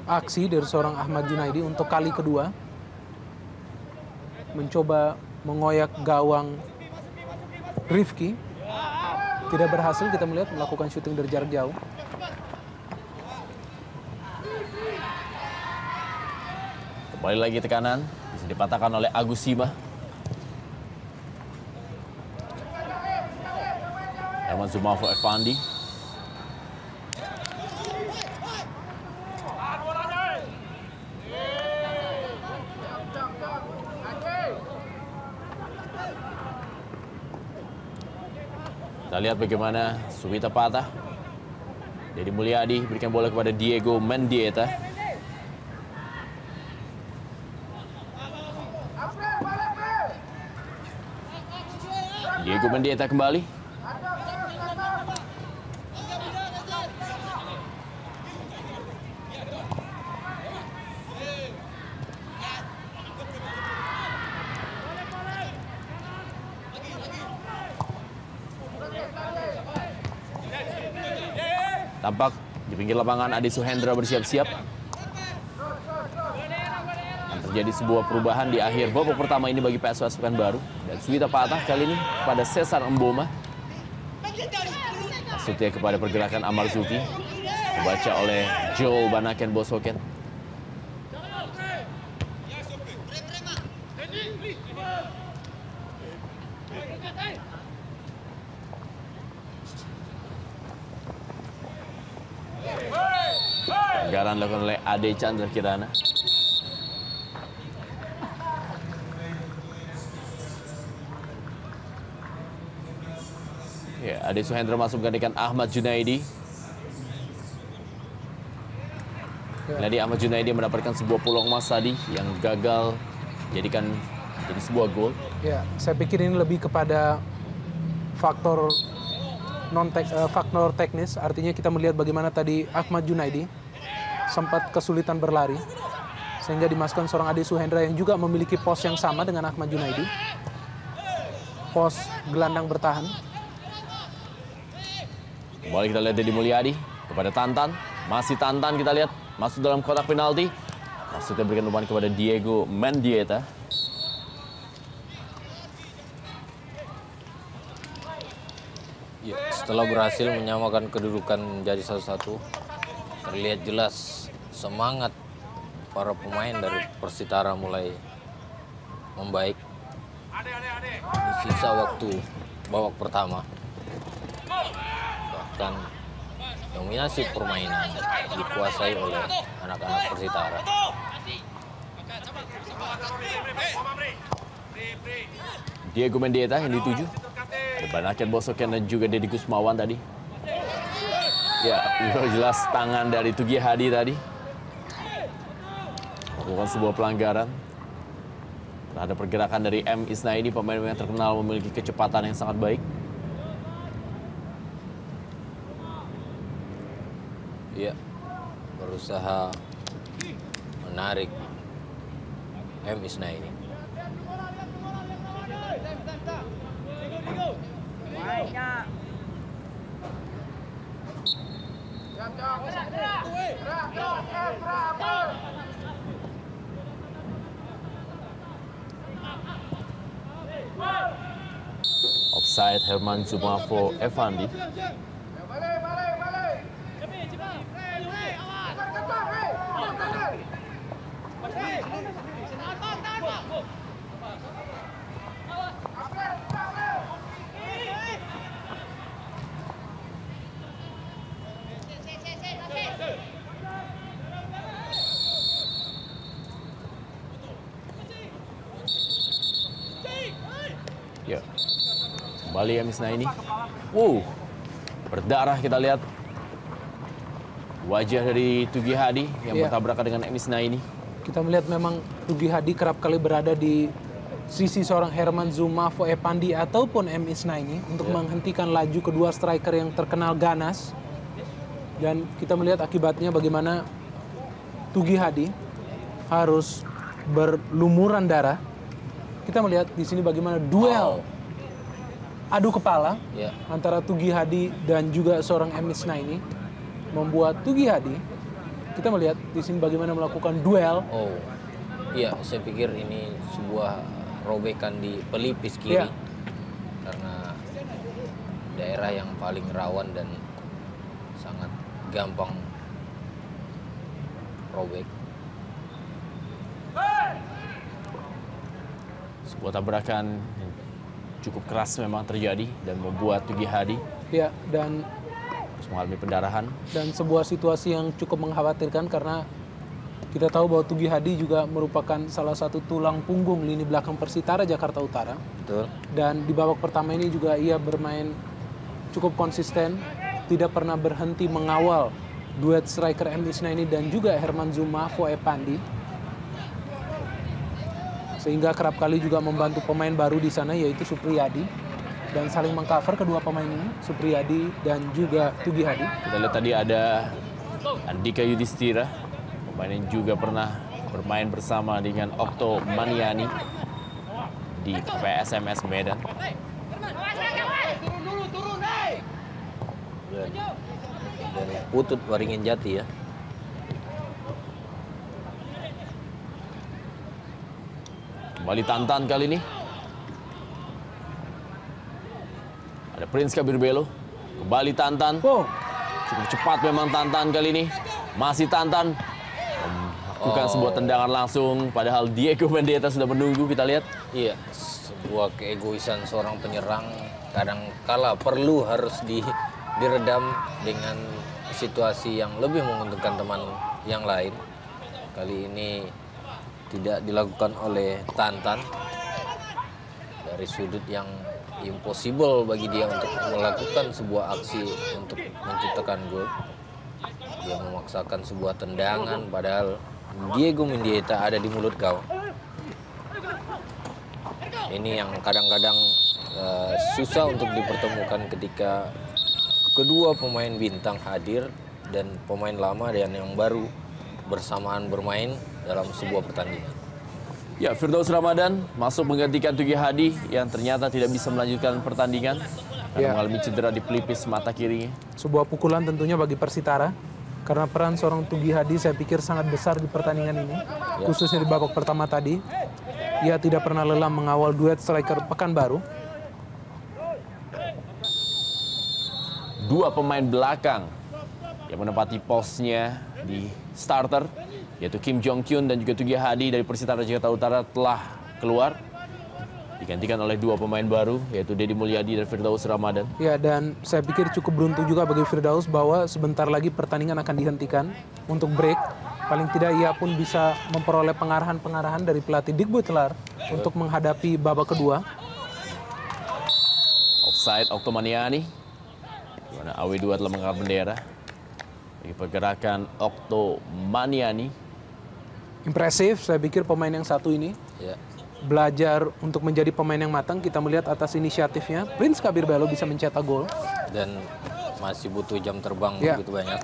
aksi dari seorang Ahmad Junaidi untuk kali kedua mencoba mengoyak gawang Rifki. Tidak berhasil, kita melihat melakukan syuting dari jarak jauh. Kembali lagi tekanan, bisa dipatahkan oleh Agus Sima. Herman Zumafo Evandi. Kita lihat bagaimana Suwita Patah. Dedi Mulyadi berikan bola kepada Diego Mendieta. Diego Mendieta kembali. Tampak di pinggir lapangan Adi Suhendra bersiap-siap. terjadi sebuah perubahan di akhir babak pertama ini bagi PSS Pekanbaru. Dan Suwita patah kali ini pada Cesar Mboma. Maksudnya kepada pergerakan Amarzuki. Dibaca oleh Joel Banaken Bosoken. Pelanggaran dilakukan oleh Ade Chandra Kirana. Ya, Ade Suhendra masuk menggantikan Ahmad Junaidi. Jadi Ahmad Junaidi mendapatkan sebuah peluang emas tadi yang gagal jadikan jadi sebuah gol. Ya, saya pikir ini lebih kepada faktor faktor teknis. Artinya kita melihat bagaimana tadi Ahmad Junaidi sempat kesulitan berlari sehingga dimasukkan seorang Ade Suhendra yang juga memiliki pos yang sama dengan Ahmad Junaidi. Pos gelandang bertahan. Kembali kita lihat Deddy Mulyadi kepada Tantan. Masih Tantan kita lihat masuk dalam kotak penalti. Maksudnya berikan umpan kepada Diego Mendieta. Ya, setelah berhasil menyamakan kedudukan menjadi 1-1, terlihat jelas semangat para pemain dari Persitara mulai membaik di sisa waktu babak pertama. Bahkan dominasi permainan dikuasai oleh anak-anak Persitara. Diego Mendieta yang dituju. Ada Banaken Bosoken dan juga Deddy Kusmawan tadi. Ya, itu jelas tangan dari Tugi Hadi tadi. Melakukan sebuah pelanggaran terhadap pergerakan dari M. Isnaini, pemain yang terkenal memiliki kecepatan yang sangat baik. Ya, berusaha menarik M. Isnaini. Offside Herman Jumafo Evandi. Ya, kembali Emis Naini. Berdarah kita lihat wajah dari Tugi Hadi yang bertabrakan dengan Emis Naini. Kita melihat memang Tugi Hadi kerap kali berada di sisi seorang Herman Jumafo Evandi ataupun M. Isnaini untuk menghentikan laju kedua striker yang terkenal ganas. Dan kita melihat akibatnya bagaimana Tugi Hadi harus berlumuran darah. Kita melihat di sini bagaimana duel adu kepala antara Tugi Hadi dan juga seorang M. Isnaini membuat Tugi Hadi, kita melihat di sini bagaimana melakukan duel. Iya, saya pikir ini sebuah robekan di pelipis kiri karena daerah yang paling rawan dan sangat gampang robek. Sebuah tabrakan yang cukup keras memang terjadi dan membuat Tugi Hadi dan harus mengalami pendarahan. Dan sebuah situasi yang cukup mengkhawatirkan karena kita tahu bahwa Tugi Hadi juga merupakan salah satu tulang punggung lini belakang Persitara Jakarta Utara. Betul. Dan di babak pertama ini juga ia bermain cukup konsisten, tidak pernah berhenti mengawal duet striker M. Isnaini dan juga Herman Jumafo Evandi. Sehingga kerap kali juga membantu pemain baru di sana yaitu Supriyadi. Dan saling mengcover kedua pemain ini, Supriyadi dan juga Tugi Hadi. Kita lihat tadi ada Andika Yudhistira, pemain yang juga pernah bermain bersama dengan Okto Maniani di PSMS Medan. Dan Putut Waringin Jati ya. Kembali Tantan kali ini. Ada Prince Kabir Belo. Kembali Tantan. Cukup cepat memang Tantan kali ini. Masih Tantan. Melakukan sebuah tendangan langsung. Padahal Diego Mendieta sudah menunggu, kita lihat. Iya, sebuah keegoisan seorang penyerang. Kadang kala perlu harus diredam dengan situasi yang lebih menguntungkan teman yang lain. Kali ini tidak dilakukan oleh Tantan dari sudut yang impossible bagi dia untuk melakukan sebuah aksi untuk menciptakan gol. Dia memaksakan sebuah tendangan padahal Diego Mendieta ada di mulut gawang. Ini yang kadang-kadang susah untuk dipertemukan ketika kedua pemain bintang hadir dan pemain lama dan yang baru bersamaan bermain dalam sebuah pertandingan. Ya, Firdaus Ramadan masuk menggantikan Tugi Hadi yang ternyata tidak bisa melanjutkan pertandingan karena mengalami cedera di pelipis mata kirinya. Sebuah pukulan tentunya bagi Persitara karena peran seorang Tugi Hadi saya pikir sangat besar di pertandingan ini, khususnya di babak pertama tadi. Ia tidak pernah lelah mengawal duet striker Pekanbaru. Dua pemain belakang yang menempati posnya di starter, yaitu Kim Jong Kyun dan juga Tugi Hadi dari Persitara Jakarta Utara telah keluar. Digantikan oleh dua pemain baru, yaitu Deddy Mulyadi dan Firdaus Ramadan. Ya, dan saya pikir cukup beruntung juga bagi Firdaus bahwa sebentar lagi pertandingan akan dihentikan untuk break. Paling tidak ia pun bisa memperoleh pengarahan-pengarahan dari pelatih Dick Butler untuk menghadapi babak kedua. Offside Oktomaniani, di mana AW2 telah mengangkat bendera. Bagi pergerakan Oktomaniani. Impresif, saya pikir pemain yang satu ini. Ya. Belajar untuk menjadi pemain yang matang, kita melihat atas inisiatifnya Prince Kabir Belo bisa mencetak gol. Dan masih butuh jam terbang begitu banyak.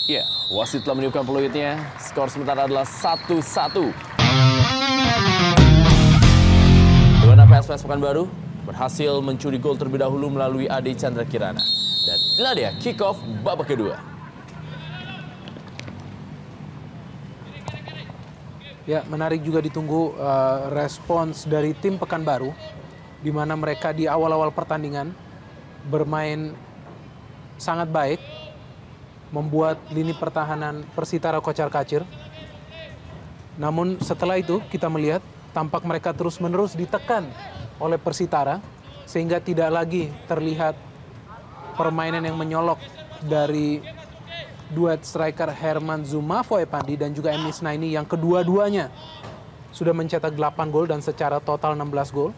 Ya, wasit telah meniupkan peluitnya. Skor sementara adalah 1-1. Di mana PSPS Pekanbaru berhasil mencuri gol terlebih dahulu melalui Ade Chandra Kirana. Dan inilah dia kick off babak kedua. Ya, menarik juga ditunggu respons dari tim Pekanbaru, di mana mereka di awal-awal pertandingan bermain sangat baik, membuat lini pertahanan Persitara kocar-kacir. Namun setelah itu kita melihat tampak mereka terus-menerus ditekan oleh Persitara, sehingga tidak lagi terlihat permainan yang menyolok dari duet striker Herman Zumafo Epandi dan juga Emis Naini yang kedua-duanya sudah mencetak 8 gol dan secara total 16 gol.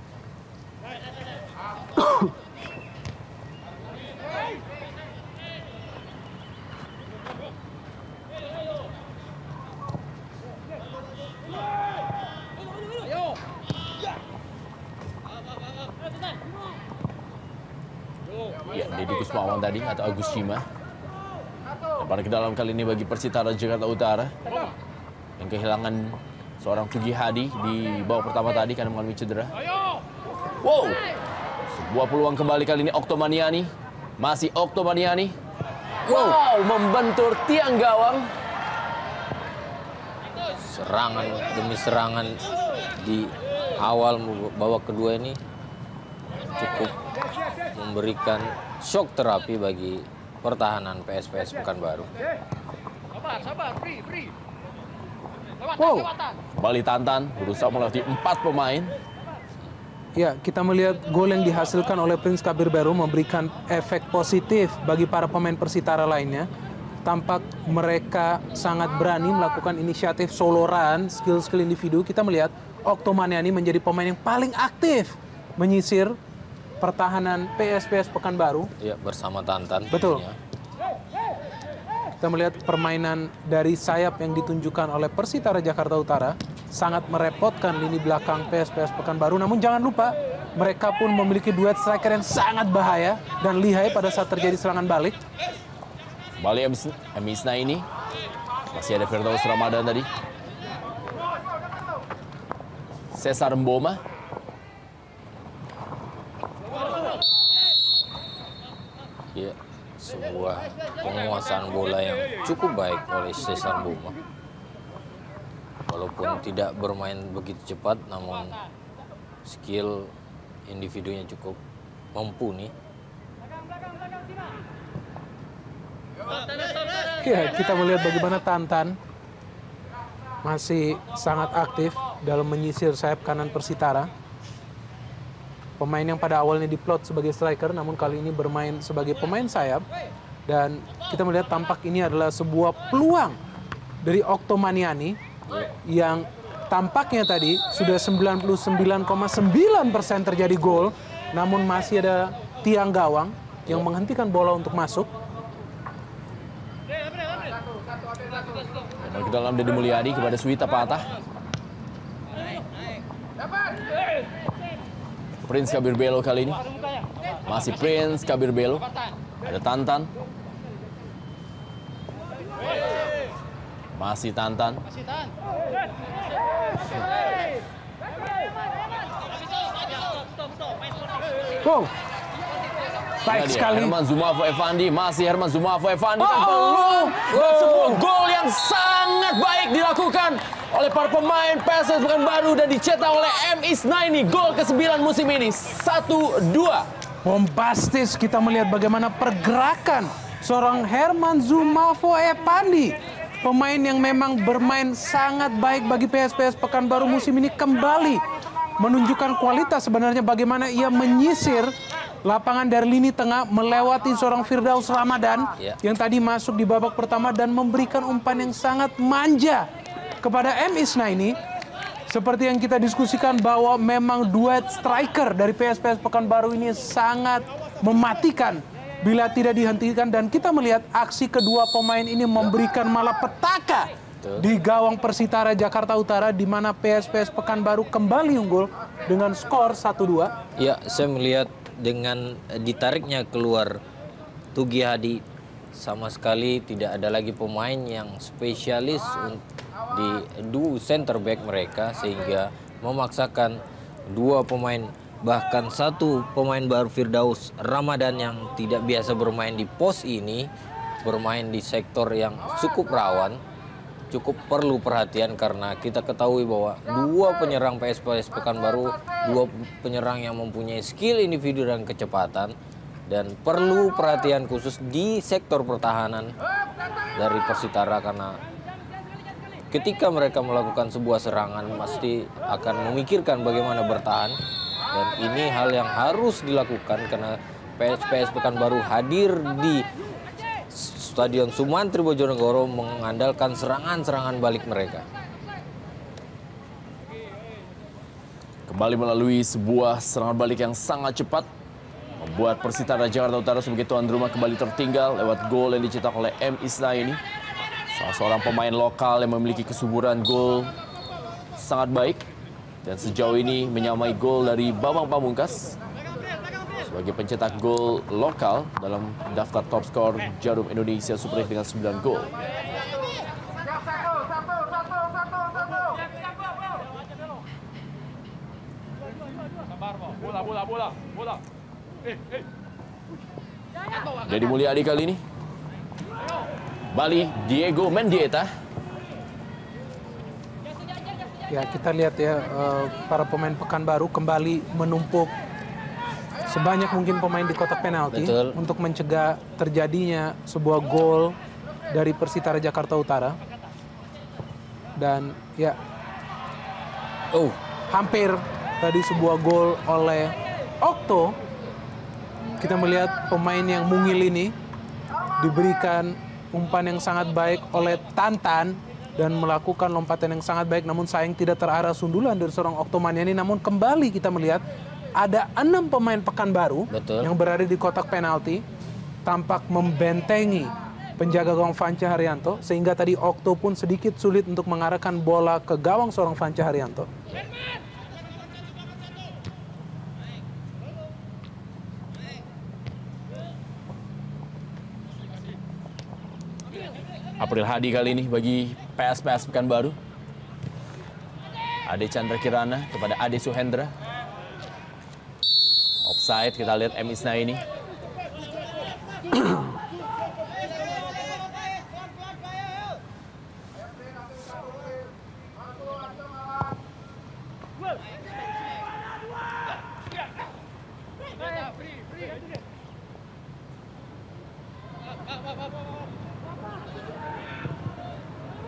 Ya, Deddy Kusmawan tadi atau Agus Cima. Pada ke dalam kali ini bagi Persitara Jakarta Utara yang kehilangan seorang Tugi Hadi di babak pertama tadi karena mengalami cedera. Wow, sebuah peluang kembali kali ini Oktomaniani, masih Oktomaniani. Wow, membentur tiang gawang. Serangan demi serangan di awal babak kedua ini cukup memberikan shock terapi bagi pertahanan PSPS Pekanbaru. Wow, Kembali Tantan berusaha melewati 4 pemain. ya, kita melihat gol yang dihasilkan oleh Prince Kabir Belo memberikan efek positif bagi para pemain Persitara lainnya. Tampak mereka sangat berani melakukan inisiatif solo run, skill-skill individu. Kita melihat Oktomaniani menjadi pemain yang paling aktif menyisir pertahanan PSPS Pekanbaru. Ya, bersama Tantan. Betul. Ya. Kita melihat permainan dari sayap yang ditunjukkan oleh Persitara Jakarta Utara sangat merepotkan lini belakang PSPS Pekanbaru. Namun jangan lupa, mereka pun memiliki duet striker yang sangat bahaya dan lihai pada saat terjadi serangan balik. Kembali Emis Naini. Masih ada Firdaus Ramadan tadi. Cesar Mboma. Ya, sebuah penguasaan bola yang cukup baik oleh Cesar Mboma. Walaupun tidak bermain begitu cepat, namun skill individunya cukup mumpuni. Ya, kita melihat bagaimana Tantan masih sangat aktif dalam menyisir sayap kanan Persitara. Pemain yang pada awalnya diplot sebagai striker, namun kali ini bermain sebagai pemain sayap. Dan kita melihat tampak ini adalah sebuah peluang dari Okto Maniani yang tampaknya tadi sudah 99,9% terjadi gol, namun masih ada tiang gawang yang menghentikan bola untuk masuk. Ke dalam Deddy Mulyadi kepada Suwita Patah. Prince Kabir Belo kali ini. Masih Prince Kabir Belo. Ada Tantan. Masih Tantan. Wow. Baik sekali. Herman Zumafo Effandi, masih Herman Zumafo Effandi. Dan sebuah gol yang sangat baik dilakukan oleh para pemain PSS Pekanbaru dan dicetak oleh M. Isnaini. Gol ke-9 musim ini, 1-2. Bombastis kita melihat bagaimana pergerakan seorang Herman Zumafo Effandi. Pemain yang memang bermain sangat baik bagi PSPS Pekanbaru musim ini kembali menunjukkan kualitas sebenarnya bagaimana ia menyisir lapangan dari lini tengah melewati seorang Firdaus Ramadan yang tadi masuk di babak pertama dan memberikan umpan yang sangat manja kepada M. Isnaini. Seperti yang kita diskusikan bahwa memang duet striker dari PSPS Pekanbaru ini sangat mematikan bila tidak dihentikan, dan kita melihat aksi kedua pemain ini memberikan malapetaka di gawang Persitara Jakarta Utara di mana PSPS Pekanbaru kembali unggul dengan skor 1-2. Ya, saya melihat dengan ditariknya keluar Tugi Hadi, sama sekali tidak ada lagi pemain yang spesialis di duo center back mereka, sehingga memaksakan dua pemain, bahkan satu pemain baru Firdaus Ramadan yang tidak biasa bermain di pos ini, bermain di sektor yang cukup rawan, cukup perlu perhatian karena kita ketahui bahwa dua penyerang PSPS Pekanbaru, dua penyerang yang mempunyai skill individu dan kecepatan, dan perlu perhatian khusus di sektor pertahanan dari Persitara karena ketika mereka melakukan sebuah serangan pasti akan memikirkan bagaimana bertahan, dan ini hal yang harus dilakukan karena PSPS Pekanbaru hadir di Stadion Sumantri Bojonegoro mengandalkan serangan-serangan balik mereka. Kembali melalui sebuah serangan balik yang sangat cepat membuat Persitara Jakarta Utara sebagai tuan rumah kembali tertinggal lewat gol yang dicetak oleh M. Isnaini, salah seorang pemain lokal yang memiliki kesuburan gol sangat baik dan sejauh ini menyamai gol dari Bambang Pamungkas sebagai pencetak gol lokal dalam daftar top skor Jarum Indonesia Super League dengan 9 gol. Bola. Deddy Mulyadi kali ini. Bali Diego Mendieta. Ya, kita lihat ya para pemain Pekanbaru kembali menumpuk sebanyak mungkin pemain di kotak penalti untuk mencegah terjadinya sebuah gol dari Persitara Jakarta Utara. Dan ya, hampir tadi sebuah gol oleh Okto. Kita melihat pemain yang mungil ini diberikan umpan yang sangat baik oleh Tantan dan melakukan lompatan yang sangat baik, namun sayang tidak terarah sundulan dari seorang Okto Maniani. Namun kembali kita melihat ada 6 pemain Pekanbaru yang berada di kotak penalti tampak membentengi penjaga gawang Fanca Haryanto, sehingga tadi Okto pun sedikit sulit untuk mengarahkan bola ke gawang seorang Fanca Haryanto. April Hadi kali ini bagi PSPS Pekanbaru. Ade Chandra Kirana kepada Ade Suhendra. Offside, kita lihat M. Isnaini.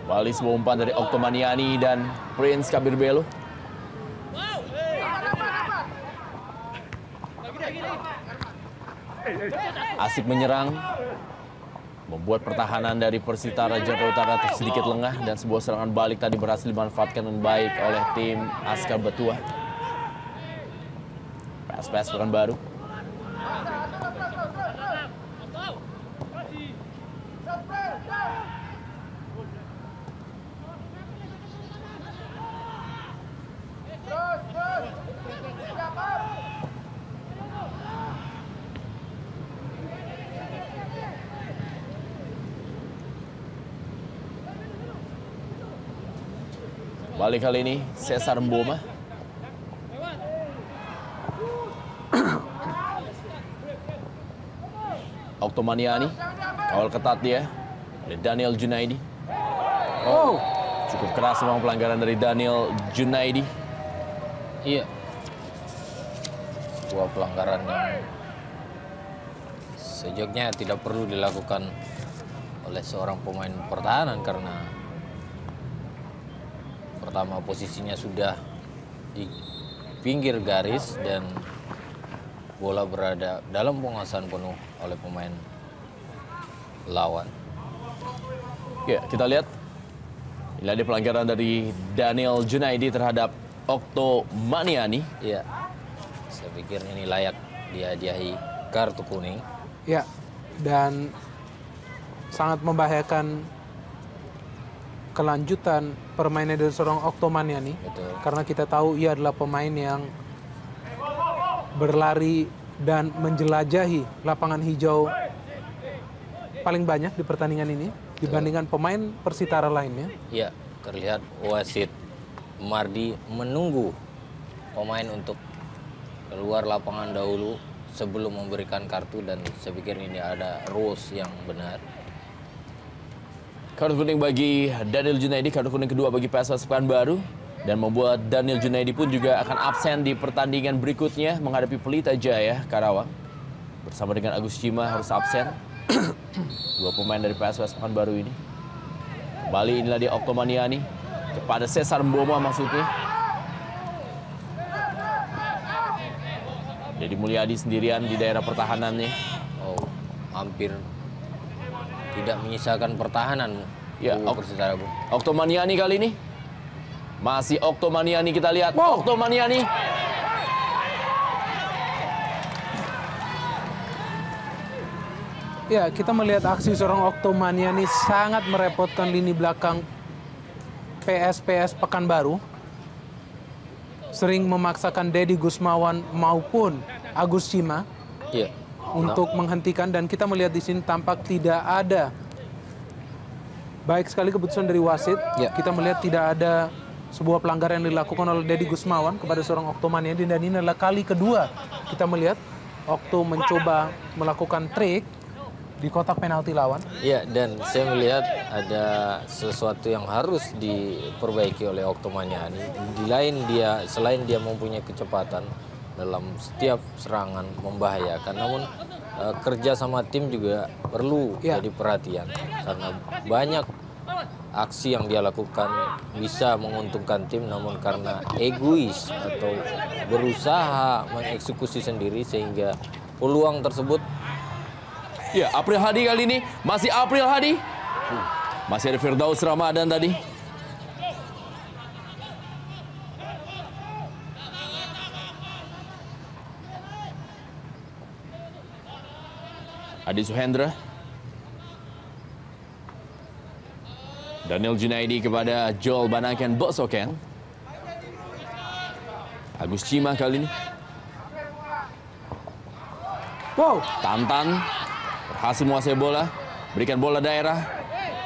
Kembali sebuah umpan dari Oktomaniani dan Prince Kabir Belo. Asik menyerang, membuat pertahanan dari Persitara Jakarta Utara sedikit lengah, dan sebuah serangan balik tadi berhasil dimanfaatkan dengan baik oleh tim Askar Betua. PSPS Pekanbaru. Balik kali ini Cesar Mboma. Oktomaniani, kawal ketat dia. Ada Daniel Junaidi. Oh, cukup keras memang pelanggaran dari Daniel Junaidi. Iya. Sebuah pelanggaran yang sejujurnya tidak perlu dilakukan oleh seorang pemain pertahanan, karena pertama posisinya sudah di pinggir garis dan bola berada dalam penguasaan penuh oleh pemain lawan. Ya, kita lihat. Ini ada pelanggaran dari Daniel Junaidi terhadap Oktomaniani. Iya. Saya pikir ini layak dihadiahi kartu kuning. Ya, dan sangat membahayakan kelanjutan permainan dari seorang Oktomaniani. Betul. Karena kita tahu ia adalah pemain yang berlari dan menjelajahi lapangan hijau paling banyak di pertandingan ini dibandingkan pemain Persitara lainnya. Ya, terlihat wasit Mardi menunggu pemain untuk keluar lapangan dahulu sebelum memberikan kartu, dan saya pikir ini ada rules yang benar. Kartu kuning bagi Daniel Junaidi, kartu kuning kedua bagi PSPS Pekanbaru, dan membuat Daniel Junaidi pun juga akan absen di pertandingan berikutnya menghadapi Pelita Jaya Karawang. Bersama dengan Agus Cima harus absen. Dua pemain dari PSPS Pekanbaru ini. Kembali inilah dia Oktomaniani kepada Cesar Mboma maksudnya. Deddy Mulyadi sendirian di daerah pertahanannya. Oh, hampir tidak menyisakan pertahanan. Ya, Persitara, Bu. Oktomaniani kali ini. Masih Oktomaniani, kita lihat. Wow. Oktomaniani. Ya, kita melihat aksi seorang Oktomaniani sangat merepotkan lini belakang PSPS Pekanbaru. Sering memaksakan Deddy Gusmawan maupun Agus Cima Iya. untuk menghentikan, dan kita melihat di sini tampak tidak ada baik sekali keputusan dari wasit. Ya. Kita melihat tidak ada sebuah pelanggaran yang dilakukan oleh Deddy Gusmawan kepada seorang Oktomaniani, dan ini adalah kali kedua kita melihat Okto mencoba melakukan trik di kotak penalti lawan. Iya, dan saya melihat ada sesuatu yang harus diperbaiki oleh Oktomaniani. Selain dia mempunyai kecepatan dalam setiap serangan membahayakan, namun kerja sama tim juga perlu jadi perhatian, karena banyak aksi yang dia lakukan bisa menguntungkan tim, namun karena egois atau berusaha mengeksekusi sendiri sehingga peluang tersebut. Ya, April Hadi kali ini. Masih April Hadi. Masih ada Firdaus Ramadan tadi. Adi Suhendra. Daniel Junaidi kepada Joel Banaken Bosoken. Agus Cima kali ini. Wow, Tantan berhasil menguasai bola, berikan bola daerah,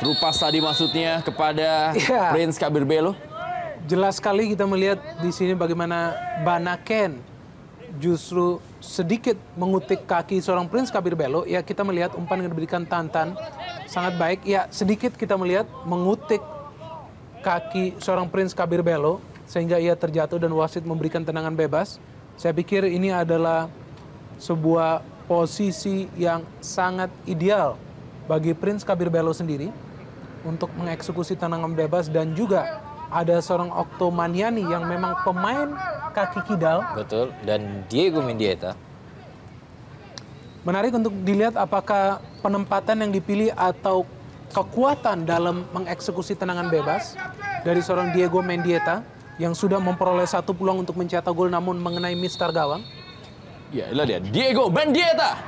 terupas tadi maksudnya kepada Prince Kabir Belo. jelas sekali kita melihat di sini bagaimana Banaken justru sedikit mengutik kaki seorang Prince Kabir Belo. Ya, kita melihat umpan yang diberikan Tantan sangat baik. Ya, sedikit kita melihat mengutik kaki seorang Prince Kabir Belo sehingga ia terjatuh dan wasit memberikan tendangan bebas. Saya pikir ini adalah sebuah posisi yang sangat ideal bagi Prince Kabir Belo sendiri. untuk mengeksekusi tendangan bebas, dan juga ada seorang Oktomaniani yang memang pemain kaki kidal. Betul, dan Diego Mendieta. Menarik untuk dilihat apakah penempatan yang dipilih atau kekuatan dalam mengeksekusi tendangan bebas dari seorang Diego Mendieta yang sudah memperoleh 1 peluang untuk mencetak gol namun mengenai mistar gawang. Ya, inilah dia Diego Mendieta.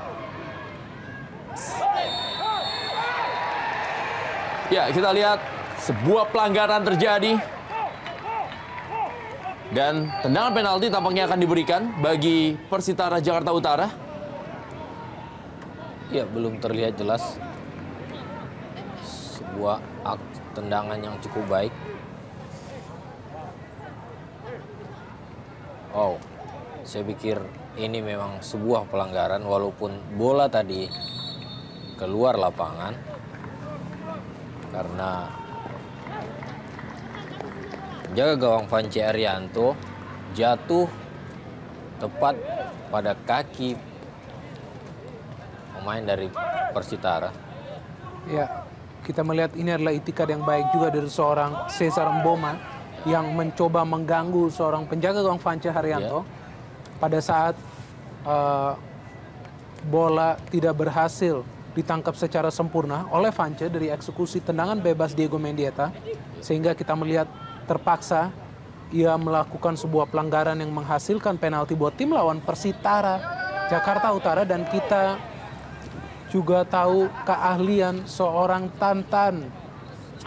Ya, kita lihat sebuah pelanggaran terjadi. Dan tendangan penalti tampaknya akan diberikan bagi Persitara Jakarta Utara. Ya, belum terlihat jelas. Sebuah tendangan yang cukup baik. Oh, saya pikir ini memang sebuah pelanggaran walaupun bola tadi keluar lapangan karena penjaga gawang Vance Arianto jatuh tepat pada kaki pemain dari Persitara. Ya, kita melihat ini adalah itikad yang baik juga dari seorang Cesar Mboma yang mencoba mengganggu seorang penjaga gawang Vance Arianto pada saat bola tidak berhasil ditangkap secara sempurna oleh Vance dari eksekusi tendangan bebas Diego Mendieta, sehingga kita melihat terpaksa ia melakukan sebuah pelanggaran yang menghasilkan penalti buat tim lawan Persitara Jakarta Utara. Dan kita juga tahu keahlian seorang Tantan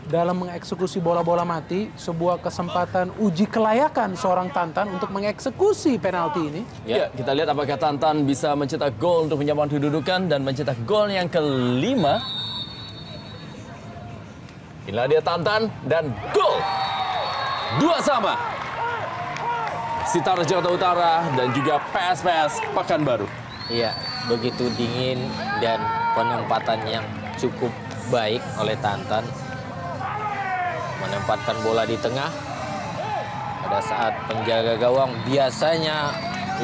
dalam mengeksekusi bola-bola mati, sebuah kesempatan uji kelayakan seorang Tantan untuk mengeksekusi penalti ini. Ya, kita lihat apakah Tantan bisa mencetak gol untuk menyamakan kedudukan dan mencetak gol yang kelima. Inilah dia Tantan dan gol. 2-2. Persitara Jakarta Utara dan juga PSPS Pekanbaru. Iya, begitu dingin dan penempatan yang cukup baik oleh Tantan. Menempatkan bola di tengah pada saat penjaga gawang biasanya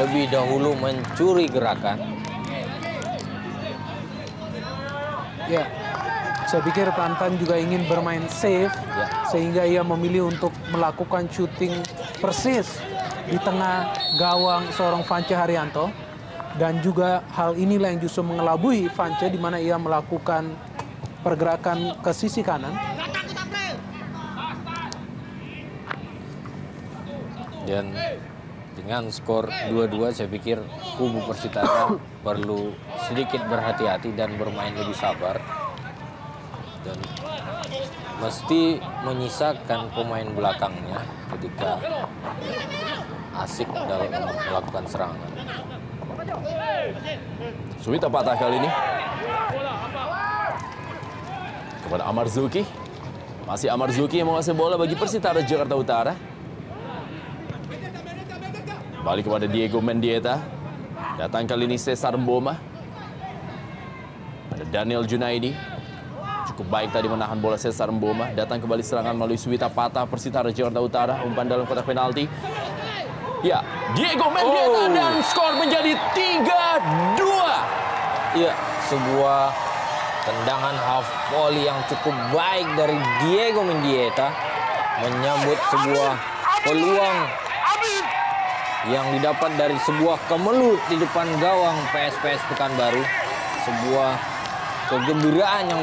lebih dahulu mencuri gerakan. Ya, saya pikir Tantan juga ingin bermain safe, sehingga ia memilih untuk melakukan shooting persis di tengah gawang seorang Vance Arianto. Dan juga hal inilah yang justru mengelabui Vance, di mana ia melakukan pergerakan ke sisi kanan. Dan dengan skor 2-2 saya pikir kubu Persitara perlu sedikit berhati-hati dan bermain lebih sabar. Dan mesti menyisakan pemain belakangnya ketika asik dalam melakukan serangan. Suwita patah kali ini kepada Amarzuki. Masih Amarzuki yang menguasai bola bagi Persitara Jakarta Utara. Balik kepada Diego Mendieta. Datang kali ini Cesar Mboma. Ada Daniel Junaidi. Cukup baik tadi menahan bola Cesar Mboma. Datang kembali serangan melalui Suwita patah Persitara Jakarta Utara. Umpan dalam kotak penalti. Ya, Diego Mendieta dan skor menjadi 3-2. Iya, sebuah tendangan half volley yang cukup baik dari Diego Mendieta menyambut sebuah peluang yang didapat dari sebuah kemelut di depan gawang PSPS Pekanbaru. Sebuah kegembiraan yang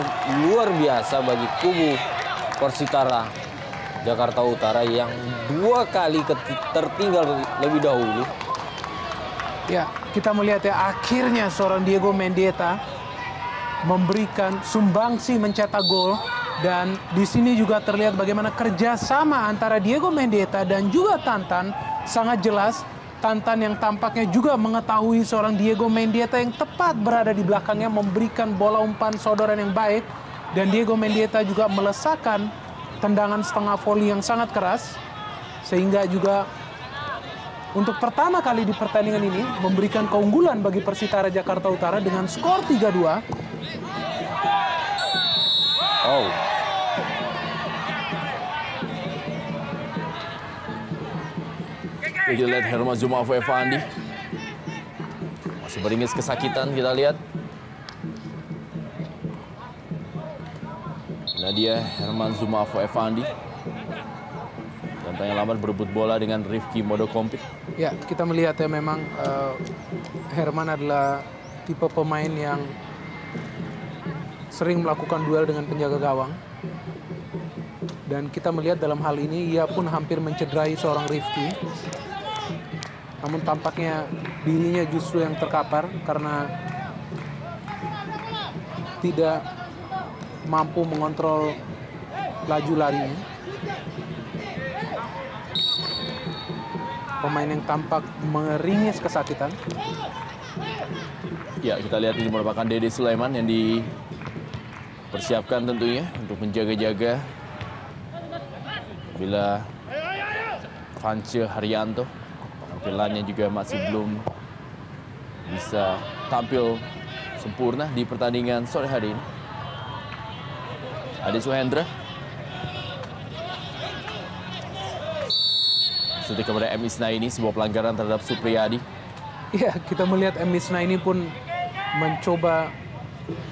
luar biasa bagi kubu Persitara Jakarta Utara yang 2 kali tertinggal lebih dahulu. Ya, kita melihat ya, akhirnya seorang Diego Mendieta memberikan sumbangsi mencetak gol. Dan di sini juga terlihat bagaimana kerjasama antara Diego Mendieta dan juga Tantan sangat jelas. Tantan yang tampaknya juga mengetahui seorang Diego Mendieta yang tepat berada di belakangnya, memberikan bola umpan sodoran yang baik. Dan Diego Mendieta juga melesakkan tendangan setengah volley yang sangat keras, sehingga juga untuk pertama kali di pertandingan ini memberikan keunggulan bagi Persitara Jakarta Utara dengan skor 3-2. Oh. Kita lihat Herman Jumafu Evandi. Masih beringis kesakitan, kita lihat. Nah dia Herman Zumafo Effandi. Dan tanya lambat berebut bola dengan Rifki Modokompit. Ya, kita melihat ya memang Herman adalah tipe pemain yang sering melakukan duel dengan penjaga gawang. Dan kita melihat dalam hal ini ia pun hampir mencederai seorang Rifki. Namun tampaknya dirinya justru yang terkapar karena tidak mampu mengontrol laju larinya. Pemain yang tampak meringis kesakitan. Ya, kita lihat ini merupakan Dede Sulaiman yang dipersiapkan tentunya untuk menjaga-jaga bila Vance Haryanto penampilannya juga masih belum bisa tampil sempurna di pertandingan sore hari ini. Ade Suhendra suntik kepada M. Isnaini, sebuah pelanggaran terhadap Supriyadi. Ya, kita melihat M. Isnaini pun mencoba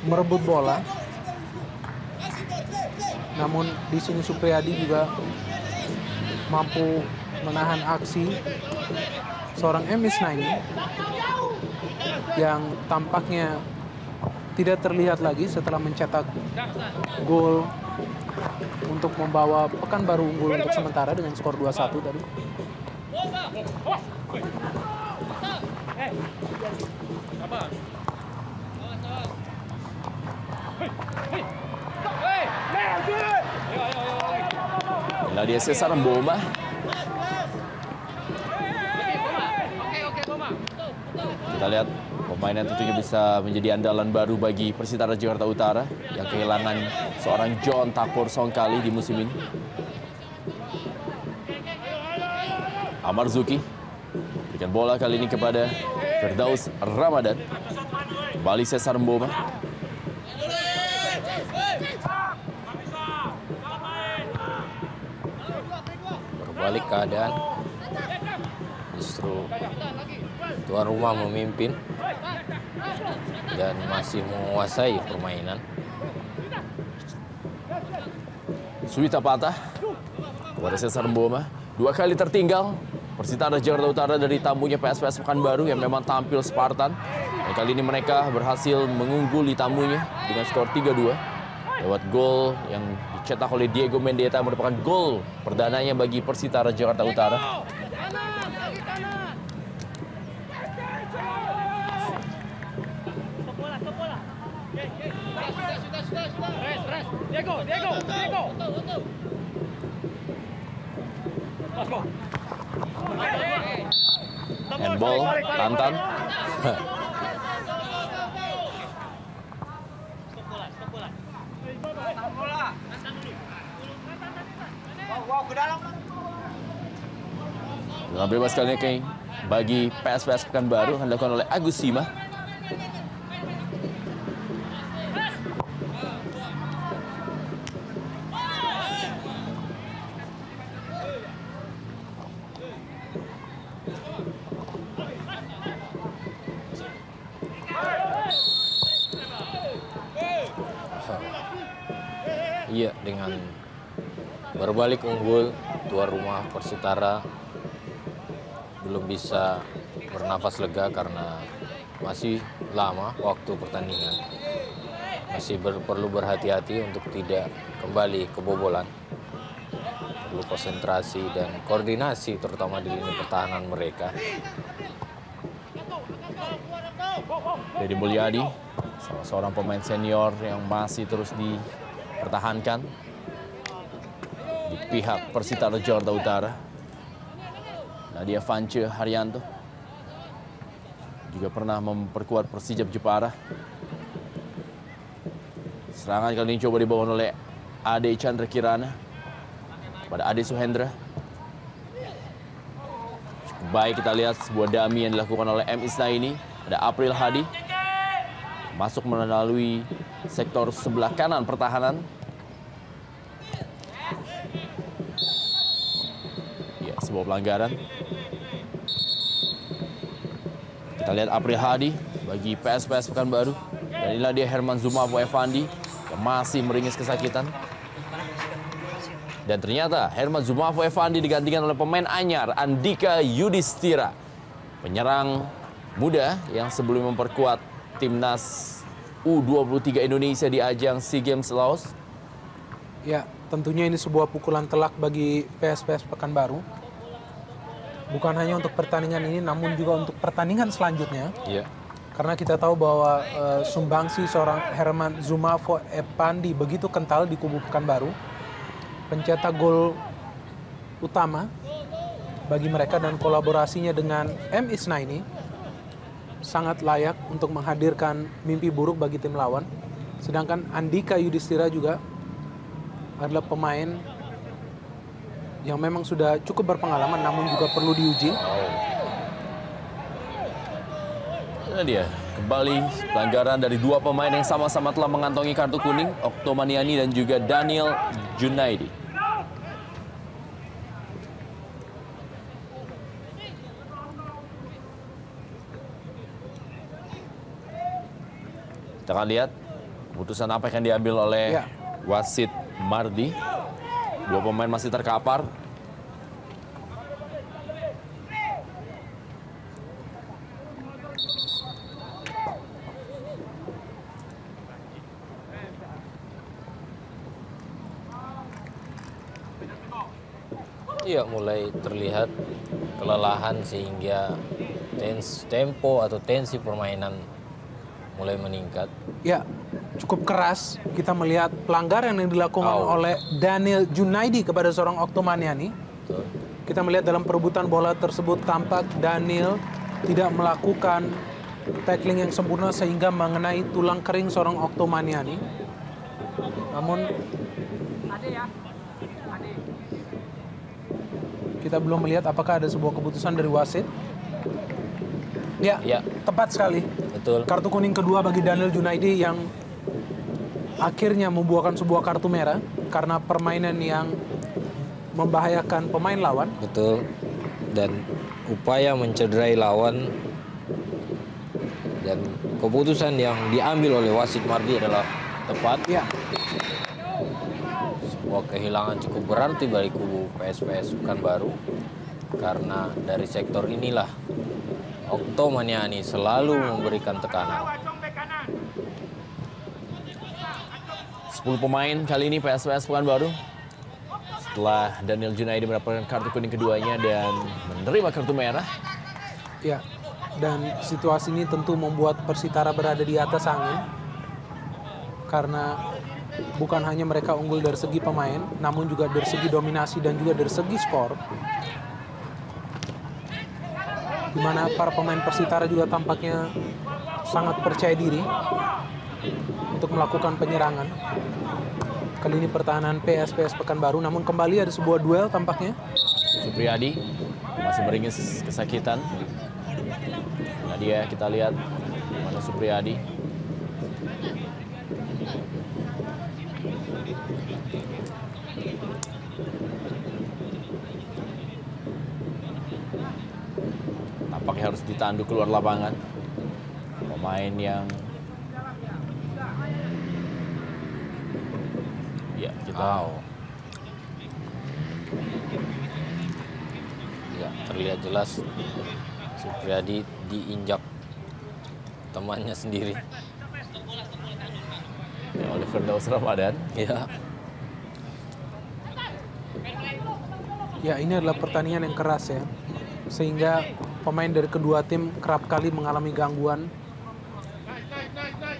merebut bola. Namun di sini Supriyadi juga mampu menahan aksi seorang M. Isnaini yang tampaknya tidak terlihat lagi setelah mencetak gol untuk membawa Pekanbaru unggul untuk sementara dengan skor 2-1 tadi. Nadia Cesar Mboma. Kita lihat pemain yang tentunya bisa menjadi andalan baru bagi Persitara Jakarta Utara yang kehilangan seorang John Tapor Songkali di musim ini. Amar Zuki berikan bola kali ini kepada Firdaus Ramadan. Kembali Cesar Mboma. Berbalik keadaan, justru tuan rumah memimpin dan masih menguasai permainan. Suwita patah kepada Cesar Mboma. 2 kali tertinggal Persitara Jakarta Utara dari tamunya PSPS Pekanbaru yang memang tampil Spartan. Dan kali ini mereka berhasil mengungguli tamunya dengan skor 3-2 lewat gol yang dicetak oleh Diego Mendieta, merupakan gol perdananya bagi Persitara Jakarta Utara. Handball, Tantan. Dengan bebas kali ini bagi PSPS Pekanbaru akan dilakukan oleh Agus Sima. Iya, dengan berbalik unggul, tuan rumah Persitara belum bisa bernafas lega karena masih lama waktu pertandingan. Masih perlu berhati-hati untuk tidak kembali kebobolan. Perlu konsentrasi dan koordinasi terutama di lini pertahanan mereka. Deddy Mulyadi, salah seorang pemain senior yang masih terus dipertahankan di pihak Persitara Jakarta Utara. Nadia Vance Haryanto juga pernah memperkuat Persijap Jepara. Serangan kali ini coba dibawa oleh Ade Chandra Kirana pada Ade Suhendra. Cukup baik, kita lihat sebuah dummy yang dilakukan oleh M. Isnaini. Ada April Hadi masuk melalui sektor sebelah kanan pertahanan. Ya, sebuah pelanggaran. Kita lihat April Hadi bagi PSPS Pekanbaru. Dan inilah dia Herman Zumafo Effandi yang masih meringis kesakitan. Dan ternyata Herman Zumafo Evandi digantikan oleh pemain anyar Andika Yudhistira. Penyerang muda yang sebelum memperkuat timnas U23 Indonesia di ajang SEA Games Laos. Ya, tentunya ini sebuah pukulan telak bagi PSPS Pekanbaru. Bukan hanya untuk pertandingan ini, namun juga untuk pertandingan selanjutnya. Iya. Karena kita tahu bahwa sumbangsi seorang Herman Zumafo Evandi begitu kental di kubu Pekanbaru. Pencetak gol utama bagi mereka dan kolaborasinya dengan M. Isnaini sangat layak untuk menghadirkan mimpi buruk bagi tim lawan. Sedangkan Andika Yudhistira juga adalah pemain yang memang sudah cukup berpengalaman namun juga perlu diuji. Ini dia, kembali pelanggaran dari dua pemain yang sama-sama telah mengantongi kartu kuning, Okto Maniani dan juga Daniel Junaidi. Kita akan lihat keputusan apa yang diambil oleh wasit Mardi. Dua pemain masih terkapar. Iya, mulai terlihat kelelahan sehingga tempo atau tensi permainan mulai meningkat. Ya, cukup keras kita melihat pelanggaran yang dilakukan oleh Daniel Junaidi kepada seorang Okto Maniani. Betul. Kita melihat dalam perebutan bola tersebut tampak Daniel tidak melakukan tackling yang sempurna sehingga mengenai tulang kering seorang Okto Maniani. Namun kita belum melihat apakah ada sebuah keputusan dari wasit. Ya, tepat sekali. Betul. Kartu kuning kedua bagi Daniel Junaidi yang akhirnya membuahkan sebuah kartu merah karena permainan yang membahayakan pemain lawan. Betul. Dan upaya mencederai lawan, dan keputusan yang diambil oleh wasit Mardi adalah tepat. Ya. Sebuah kehilangan cukup berarti bagi kubu PSPS Pekanbaru, karena dari sektor inilah Okto Maniani selalu memberikan tekanan. 10 pemain kali ini PSPS Pekanbaru setelah Daniel Junaidi mendapatkan kartu kuning keduanya dan menerima kartu merah. Ya, dan situasi ini tentu membuat Persitara berada di atas angin karena bukan hanya mereka unggul dari segi pemain, namun juga dari segi dominasi dan juga dari segi skor. Di mana para pemain Persitara juga tampaknya sangat percaya diri untuk melakukan penyerangan. Kali ini pertahanan PSPS Pekanbaru, namun kembali ada sebuah duel tampaknya. Supriyadi masih meringis kesakitan. Nah dia, kita lihat mana Supriyadi. Tampaknya harus ditandu keluar lapangan. Pemain yang Ya, terlihat jelas Supriyadi diinjak temannya sendiri. Ya, oleh Firdaus Ramadan. Ya. Ya, ini adalah pertandingan yang keras ya. Sehingga pemain dari kedua tim kerap kali mengalami gangguan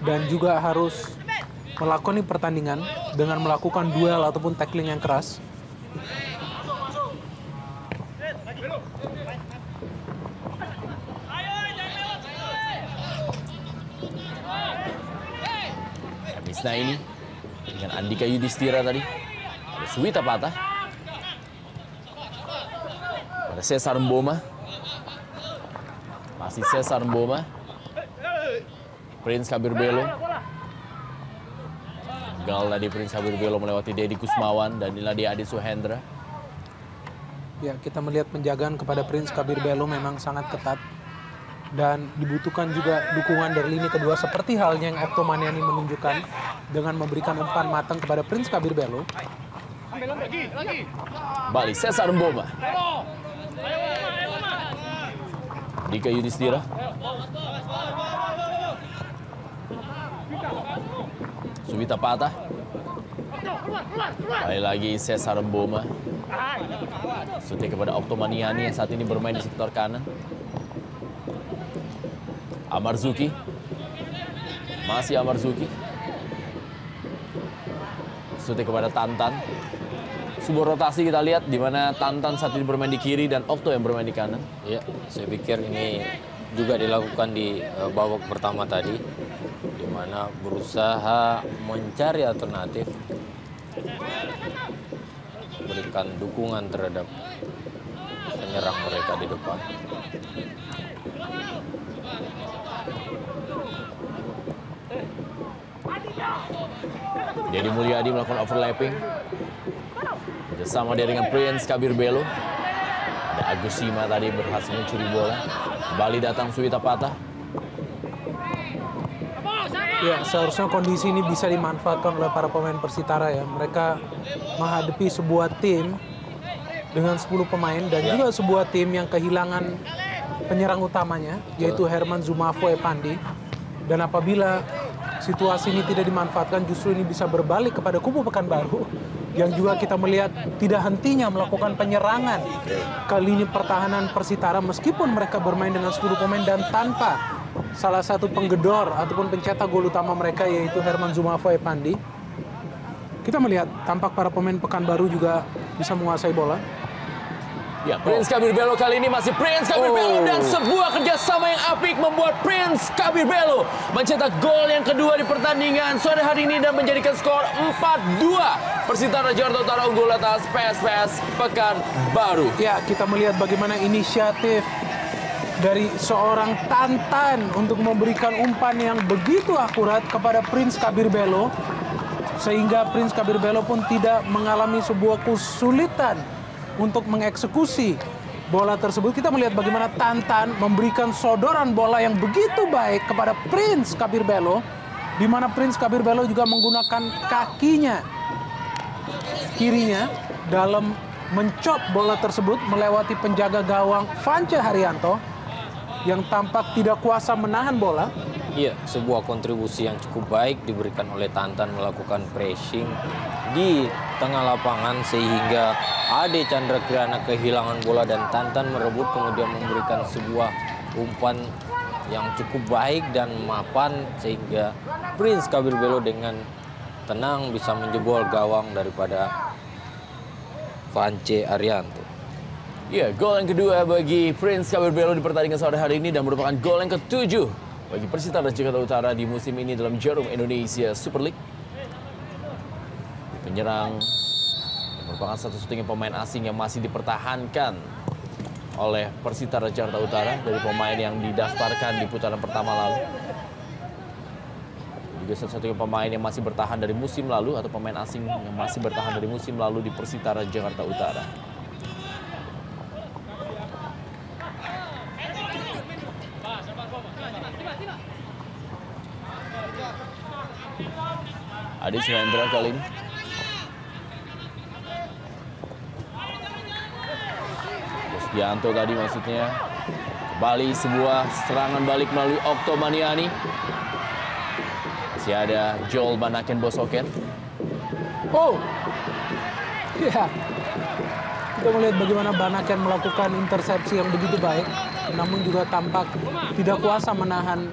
dan juga harus melakoni pertandingan dengan melakukan duel ataupun tackling yang keras. Misna ini dengan Andika Yudhistira tadi. Ada Suwita patah. Ada Cesar Mboma. Masih Cesar Mboma. Prince Kabir Belo. Gagal tadi Prince Kabir Belo melewati Deddy Kusmawan dan inilah dia Adi Suhendra. Ya, kita melihat penjagaan kepada Prince Kabir Belo memang sangat ketat. Dan dibutuhkan juga dukungan dari lini kedua seperti halnya yang Okto Maniani menunjukkan dengan memberikan umpan matang kepada Prince Kabir Belo. Balik Cesar Mboma. Dika Yudhistira. Suwita Patah. Kembali lagi Cesar Mboma. Suti kepada Oktomaniani yang saat ini bermain di sektor kanan. Amarzuki. Masih Amarzuki. Suti kepada Tantan. Sebuah rotasi kita lihat di mana Tantan saat ini bermain di kiri dan Okto yang bermain di kanan. Ya, saya pikir ini juga dilakukan di babak pertama tadi, di mana berusaha mencari alternatif, berikan dukungan terhadap penyerang mereka di depan. Deddy Mulyadi melakukan overlapping bersama dia dengan Prince Kabir Belo. Ada Agus Sima tadi berhasil mencuri bola. Kembali datang Suwita Patah. Ya, seharusnya kondisi ini bisa dimanfaatkan oleh para pemain Persitara ya. Mereka menghadapi sebuah tim dengan 10 pemain dan juga sebuah tim yang kehilangan penyerang utamanya, yaitu Herman Zumafo Epandi. Dan apabila situasi ini tidak dimanfaatkan, justru ini bisa berbalik kepada kubu Pekanbaru yang juga kita melihat tidak hentinya melakukan penyerangan ke lini pertahanan Persitara meskipun mereka bermain dengan 10 pemain dan tanpa salah satu penggedor ataupun pencetak gol utama mereka, yaitu Herman Zumafo Epandi. Kita melihat tampak para pemain Pekanbaru juga bisa menguasai bola. Ya, Prince Kabir Belo kali ini masih Prince Kabir Belo dan sebuah kerjasama yang apik membuat Prince Kabir Belo mencetak gol yang kedua di pertandingan sore hari ini dan menjadikan skor 4-2. Persitara Jakarta Utara unggul atas PSPS Pekanbaru. Ya, kita melihat bagaimana inisiatif dari seorang Tantan untuk memberikan umpan yang begitu akurat kepada Prince Kabir Belo, sehingga Prince Kabir Belo pun tidak mengalami sebuah kesulitan untuk mengeksekusi bola tersebut. Kita melihat bagaimana Tantan memberikan sodoran bola yang begitu baik kepada Prince Kabir Belo, di mana Prince Kabir Belo juga menggunakan kakinya kirinya dalam mencop bola tersebut melewati penjaga gawang Vance Haryanto yang tampak tidak kuasa menahan bola. Iya, sebuah kontribusi yang cukup baik diberikan oleh Tantan melakukan pressing di tengah lapangan sehingga Ade Chandra Kirana kehilangan bola dan Tantan merebut kemudian memberikan sebuah umpan yang cukup baik dan mapan sehingga Prince Kabir Belo dengan tenang bisa menjebol gawang daripada Vance Haryanto. Ya, gol yang kedua bagi Prince Kabir Belo di pertandingan sore hari ini dan merupakan gol yang ke-7 bagi Persitara Jakarta Utara di musim ini dalam Jarum Indonesia Super League. Penyerang yang merupakan satu-satunya pemain asing yang masih dipertahankan oleh Persitara Jakarta Utara dari pemain yang didaftarkan di putaran pertama lalu. Juga satu-satunya pemain yang masih bertahan dari musim lalu atau pemain asing yang masih bertahan dari musim lalu di Persitara Jakarta Utara. Adi Suhendra kali ini. Rusdianto tadi maksudnya. Kembali sebuah serangan balik melalui Oktomaniani. Masih ada Joel Banaken Bosoken. Oh, ya. Kita melihat bagaimana Banaken melakukan intersepsi yang begitu baik, namun juga tampak tidak kuasa menahan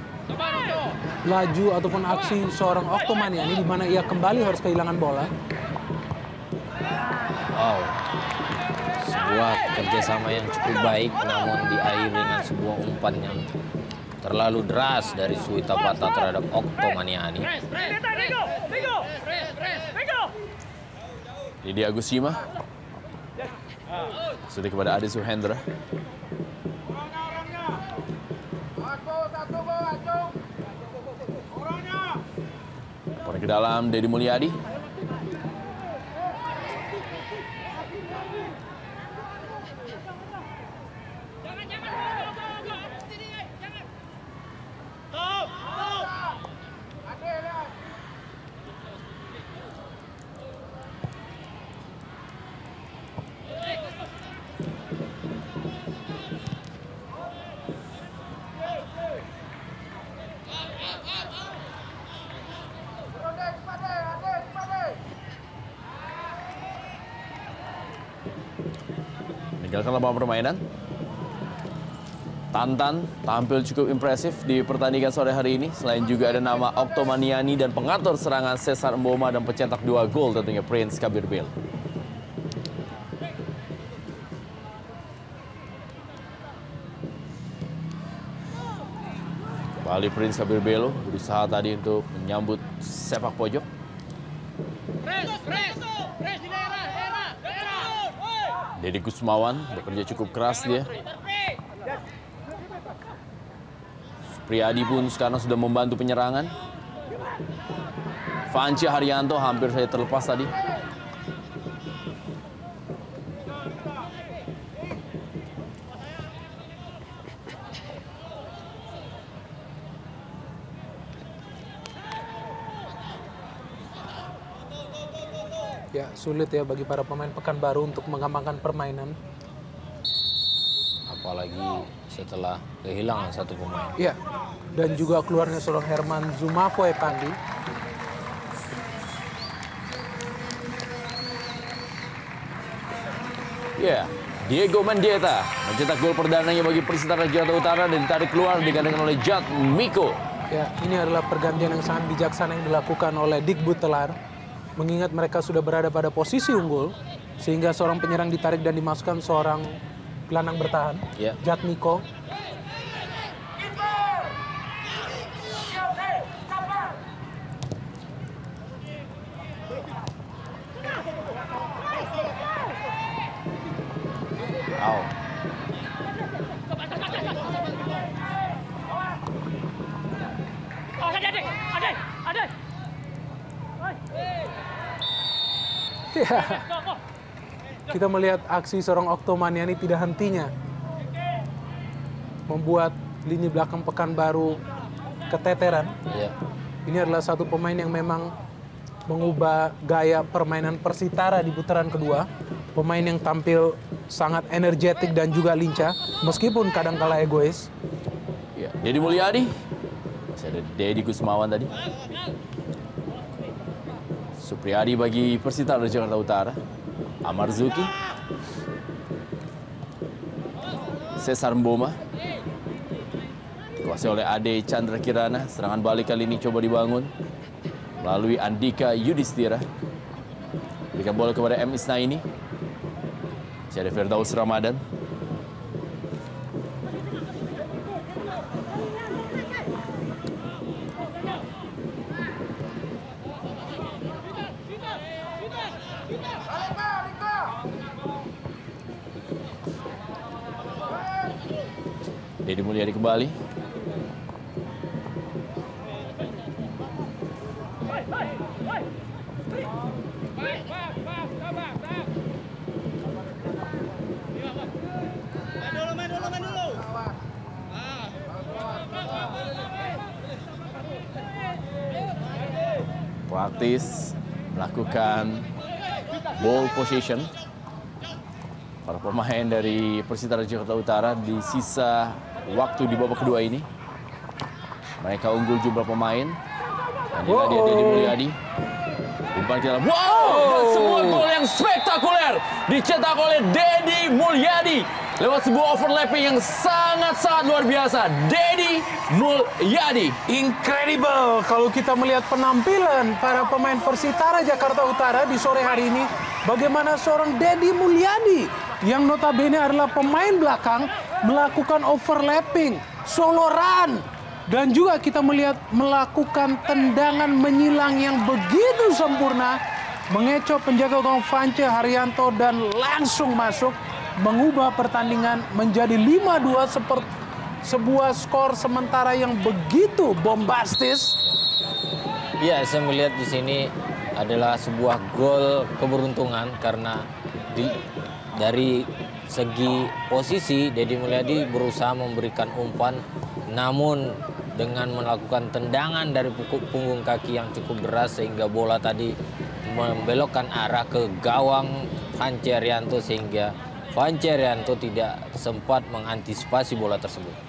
laju ataupun aksi seorang Oktomaniani di mana ia kembali harus kehilangan bola. Wow, sebuah kerjasama yang cukup baik namun diakhiri dengan sebuah umpan yang terlalu deras dari Suwita Patah terhadap Oktomaniani. Didi Agus Sima. Sudah kepada Adi Suhendra. Poin ke dalam Deddy Mulyadi. Menjalankan lapangan permainan. Tantan tampil cukup impresif di pertandingan sore hari ini. Selain juga ada nama Oktomaniani dan pengatur serangan Cesar Mboma dan pencetak 2 gol tentunya Prince Kabirbel. Kembali Prince Kabirbel berusaha tadi untuk menyambut sepak pojok. Dedi Kusmawan bekerja cukup keras dia. Supriyadi pun sekarang sudah membantu penyerangan. Vanci Haryanto hampir saja terlepas tadi. Ya, sulit ya bagi para pemain Pekanbaru untuk mengembangkan permainan. Apalagi setelah kehilangan satu pemain. Ya, dan juga keluarnya seorang Herman Zumafo Pandi. Ya, Diego Mendieta mencetak gol perdananya bagi Persitara Jakarta Utara dan ditarik keluar digandakan oleh Jad Miko. Ya, ini adalah pergantian yang sangat bijaksana yang dilakukan oleh Dikbud Telar. Mengingat mereka sudah berada pada posisi unggul, sehingga seorang penyerang ditarik dan dimasukkan seorang gelandang bertahan, Jad Miko. Ya. Kita melihat aksi seorang Oktomaniani tidak hentinya membuat lini belakang Pekanbaru keteteran. Ya. Ini adalah satu pemain yang memang mengubah gaya permainan Persitara di putaran kedua. Pemain yang tampil sangat energetik dan juga lincah, meskipun kadang-kala egois. Ya, Dedi Mulyadi. Masih ada Dedi Kusmawan tadi. Supriyadi bagi Persitara Jakarta Utara. Amar Zuki. Cesar Mboma. Dikuasai oleh Ade Chandra Kirana. Serangan balik kali ini coba dibangun melalui Andika Yudhistira. Berikan bola kepada M. Isnaini. Masih ada Firdaus Ramadan. Dedi Mulyadi kembali. Praktis melakukan ball position. Para pemain dari Persitara Jakarta Utara di sisa waktu di babak kedua ini. Mereka unggul jumlah pemain. Dan inilah dia Dedi Mulyadi. Umpan ke dalam. Wow! Dan sebuah gol yang spektakuler dicetak oleh Dedi Mulyadi. Lewat sebuah overlapping yang sangat-sangat luar biasa. Dedi Mulyadi. Incredible kalau kita melihat penampilan para pemain Persitara Jakarta Utara di sore hari ini. Bagaimana seorang Dedi Mulyadi yang notabene adalah pemain belakang melakukan overlapping, solo run. Dan juga kita melihat melakukan tendangan menyilang yang begitu sempurna. Mengecoh penjaga gawang Vance Haryanto dan langsung masuk. Mengubah pertandingan menjadi 5-2 seperti sebuah skor sementara yang begitu bombastis. Ya, saya melihat di sini adalah sebuah gol keberuntungan karena dari segi posisi Dedi Mulyadi berusaha memberikan umpan, namun dengan melakukan tendangan dari punggung kaki yang cukup deras sehingga bola tadi membelokkan arah ke gawang Vance Haryanto sehingga Vance Haryanto tidak sempat mengantisipasi bola tersebut.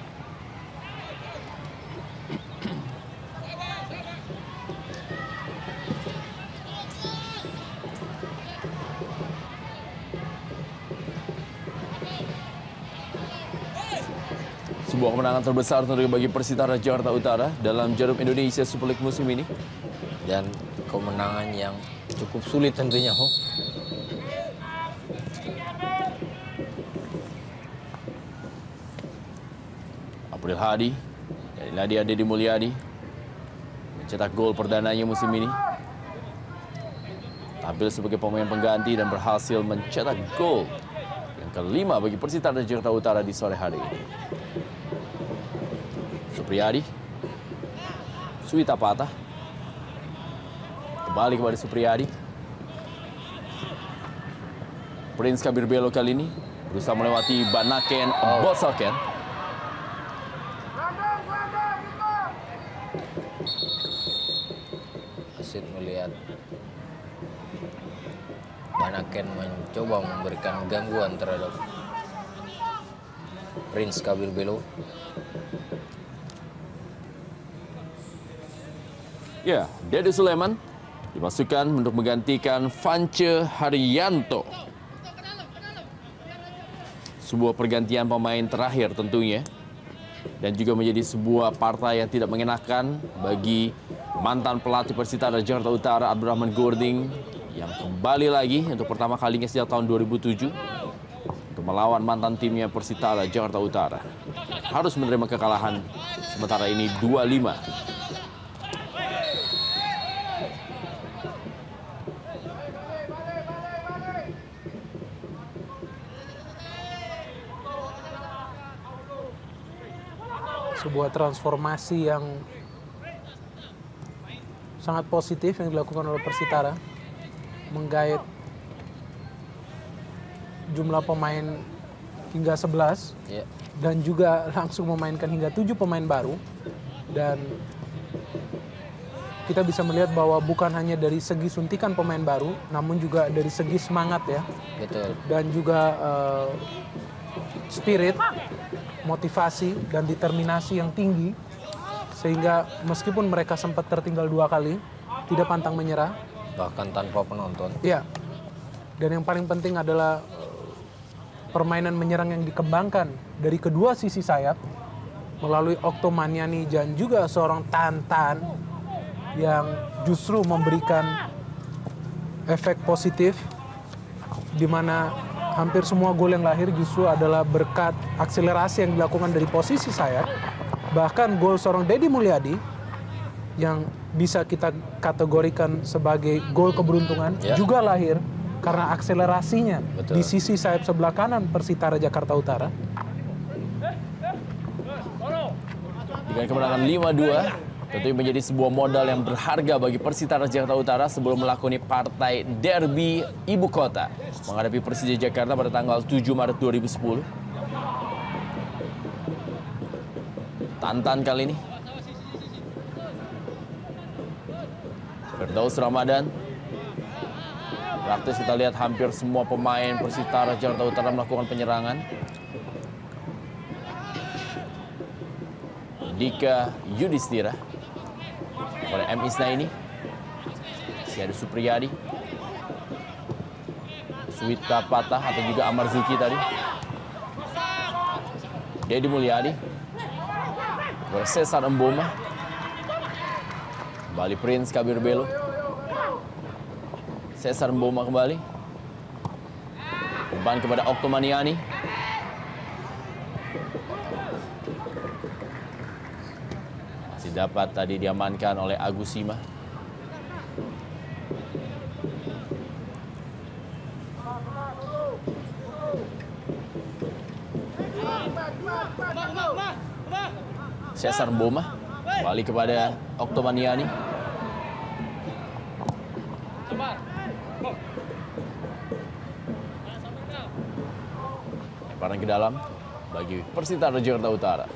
Sebuah kemenangan terbesar tentunya bagi Persitara Jakarta Utara dalam Jarum Indonesia Super League musim ini. Dan kemenangan yang cukup sulit tentunya. April Hadi dari Nadia Dedi Mulyadi mencetak gol perdananya musim ini. Tampil sebagai pemain pengganti dan berhasil mencetak gol yang kelima bagi Persitara Jakarta Utara di sore hari ini. Supriyadi, Suwita Patah, kembali kepada Supriyadi. Prince Kabir Belo kali ini berusaha melewati Banaken Bosaken. Asyik melihat Banaken mencoba memberikan gangguan terhadap Prince Kabir Belo. Ya, Dede Sulaiman dimasukkan untuk menggantikan Vance Haryanto. Sebuah pergantian pemain terakhir tentunya. Dan juga menjadi sebuah partai yang tidak mengenakan bagi mantan pelatih Persitara Jakarta Utara Abdurrahman Gording yang kembali lagi untuk pertama kalinya sejak tahun 2007 untuk melawan mantan timnya Persitara Jakarta Utara. Harus menerima kekalahan sementara ini 2-5. Sebuah transformasi yang sangat positif yang dilakukan oleh Persitara, menggait jumlah pemain hingga 11 dan juga langsung memainkan hingga 7 pemain baru. Dan kita bisa melihat bahwa bukan hanya dari segi suntikan pemain baru, namun juga dari segi semangat ya. Betul. Dan juga spirit, motivasi dan determinasi yang tinggi, sehingga meskipun mereka sempat tertinggal 2 kali, tidak pantang menyerah. Bahkan tanpa penonton. Iya. Dan yang paling penting adalah permainan menyerang yang dikembangkan dari kedua sisi sayap melalui Okto Maniani dan juga seorang Tantan yang justru memberikan efek positif, di mana hampir semua gol yang lahir justru adalah berkat akselerasi yang dilakukan dari posisi sayap. Bahkan gol seorang Dedi Mulyadi yang bisa kita kategorikan sebagai gol keberuntungan juga lahir karena akselerasinya di sisi sayap sebelah kanan Persitara Jakarta Utara. Dengan kemenangan 5-2, tentu menjadi sebuah modal yang berharga bagi Persitara Jakarta Utara sebelum melakoni partai derby ibu kota menghadapi Persija Jakarta pada tanggal 7 Maret 2010. Tantan kali ini. Firdaus Ramadan. Praktis kita lihat hampir semua pemain Persitara Jakarta Utara melakukan penyerangan. Dika Yudhistira pada M. Isnaini, masih ada Supriyadi, Suwita Patah atau juga Amarzuki tadi, Dedi Mulyadi, Cesar Mboma, kembali Prince Kabir Belo, Cesar Mboma kembali, umpan kepada Okto Maniani. Dapat tadi diamankan oleh Agus Sima. Cesar Mboma kembali kepada Okto Maniani. Lemparan ke dalam bagi Persitara Jakarta Utara.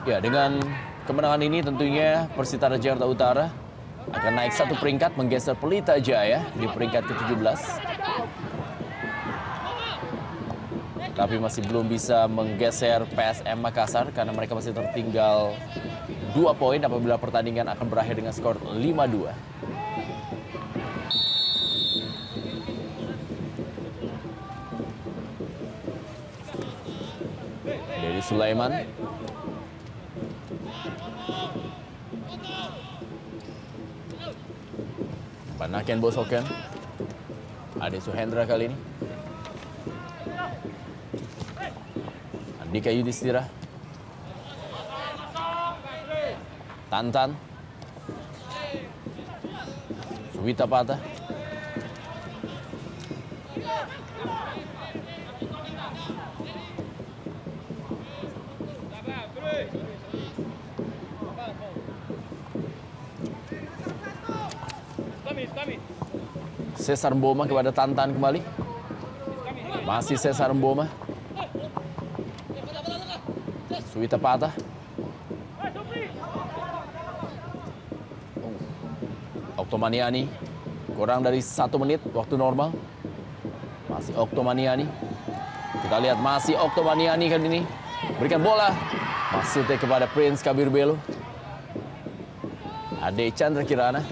Ya, dengan kemenangan ini tentunya Persitara Jakarta Utara akan naik 1 peringkat menggeser Pelita Jaya di peringkat ke-17. Tapi masih belum bisa menggeser PSM Makassar karena mereka masih tertinggal 2 poin apabila pertandingan akan berakhir dengan skor 5-2. Dedi Sulaiman. Banaken Bosoken. Ade Suhendra kali ini. Andika Yudhistira. Tantan. Suwita Patah. Cesar Mboma kepada Tantan kembali. Masih Cesar Mboma. Suwita Patah. Oktomaniani. Kurang dari 1 menit waktu normal. Masih Oktomaniani. Kita lihat masih Oktomaniani kali ini. Berikan bola. Maksudnya kepada Prince Kabir Belo. Ade Chandra Kirana.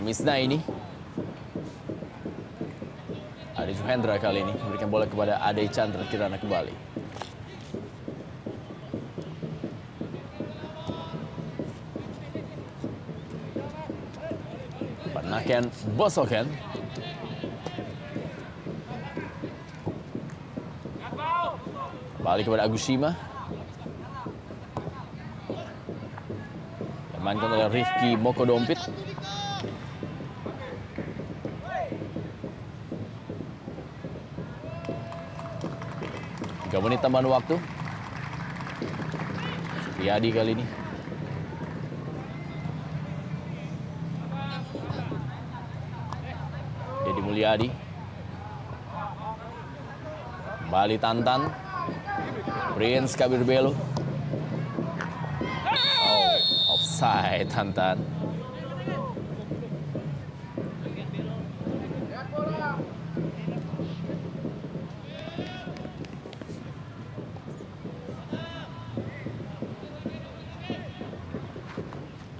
Misna ini. Ade Suhendra kali ini memberikan bola kepada Ade Chandra Kirana kembali. Banaken Bosoken. Kembali kepada Agushima. Diamankan oleh Rifki Mokodompit. 3 menit tambahan waktu. Supriyadi kali ini. Dedi Mulyadi. Kembali Tantan. Prince Kabir Belo. Oh, offside Tantan.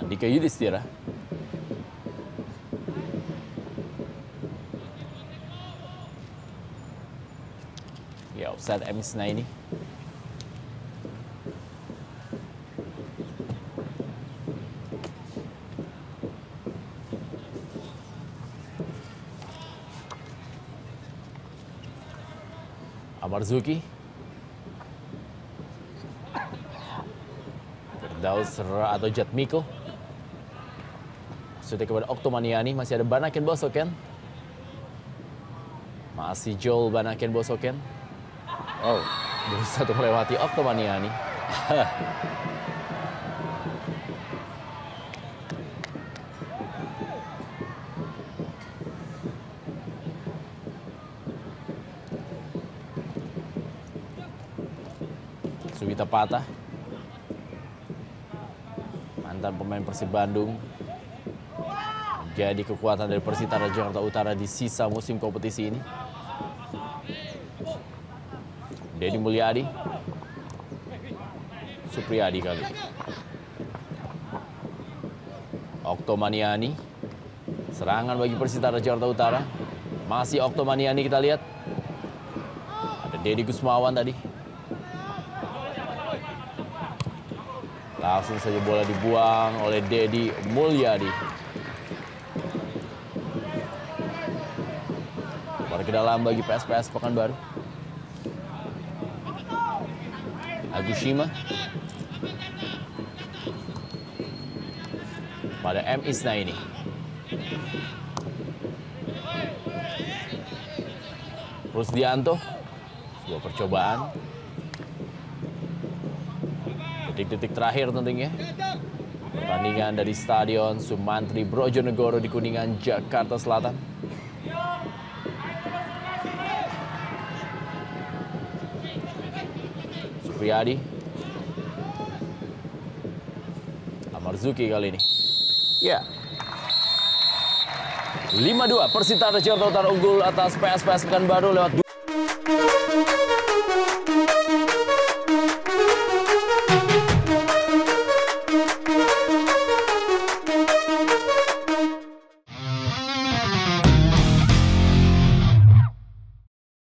Andika Yudhistira. Ya, offside Misna ini. Amarzuki. Firdaus atau Jatmiko. Sudah kepada Oktomaniani, masih ada Banaken Bosoken. Masih Joel Banaken Bosoken. Oh, berusaha untuk melewati Oktomaniani. Suwita Patah. Mantan pemain Persib Bandung. Jadi kekuatan dari Persitara Jakarta Utara di sisa musim kompetisi ini. Dedi Mulyadi. Supriyadi kali ini. Oktomaniani. Serangan bagi Persitara Jakarta Utara. Masih Oktomaniani kita lihat. Ada Dedi Gusmawan tadi. Langsung saja bola dibuang oleh Dedi Mulyadi. Ke dalam bagi PSPS Pekanbaru. Agushima. Pada M. Isna ini. Rusdianto. Sebuah percobaan. Detik-detik terakhir tentunya. Pertandingan dari Stadion Sumantri Brojonegoro di Kuningan, Jakarta Selatan. Supriyadi. Amarzuki kali ini. Ya. 5-2 Persitara Jakarta Utara unggul atas PSPS Pekanbaru lewat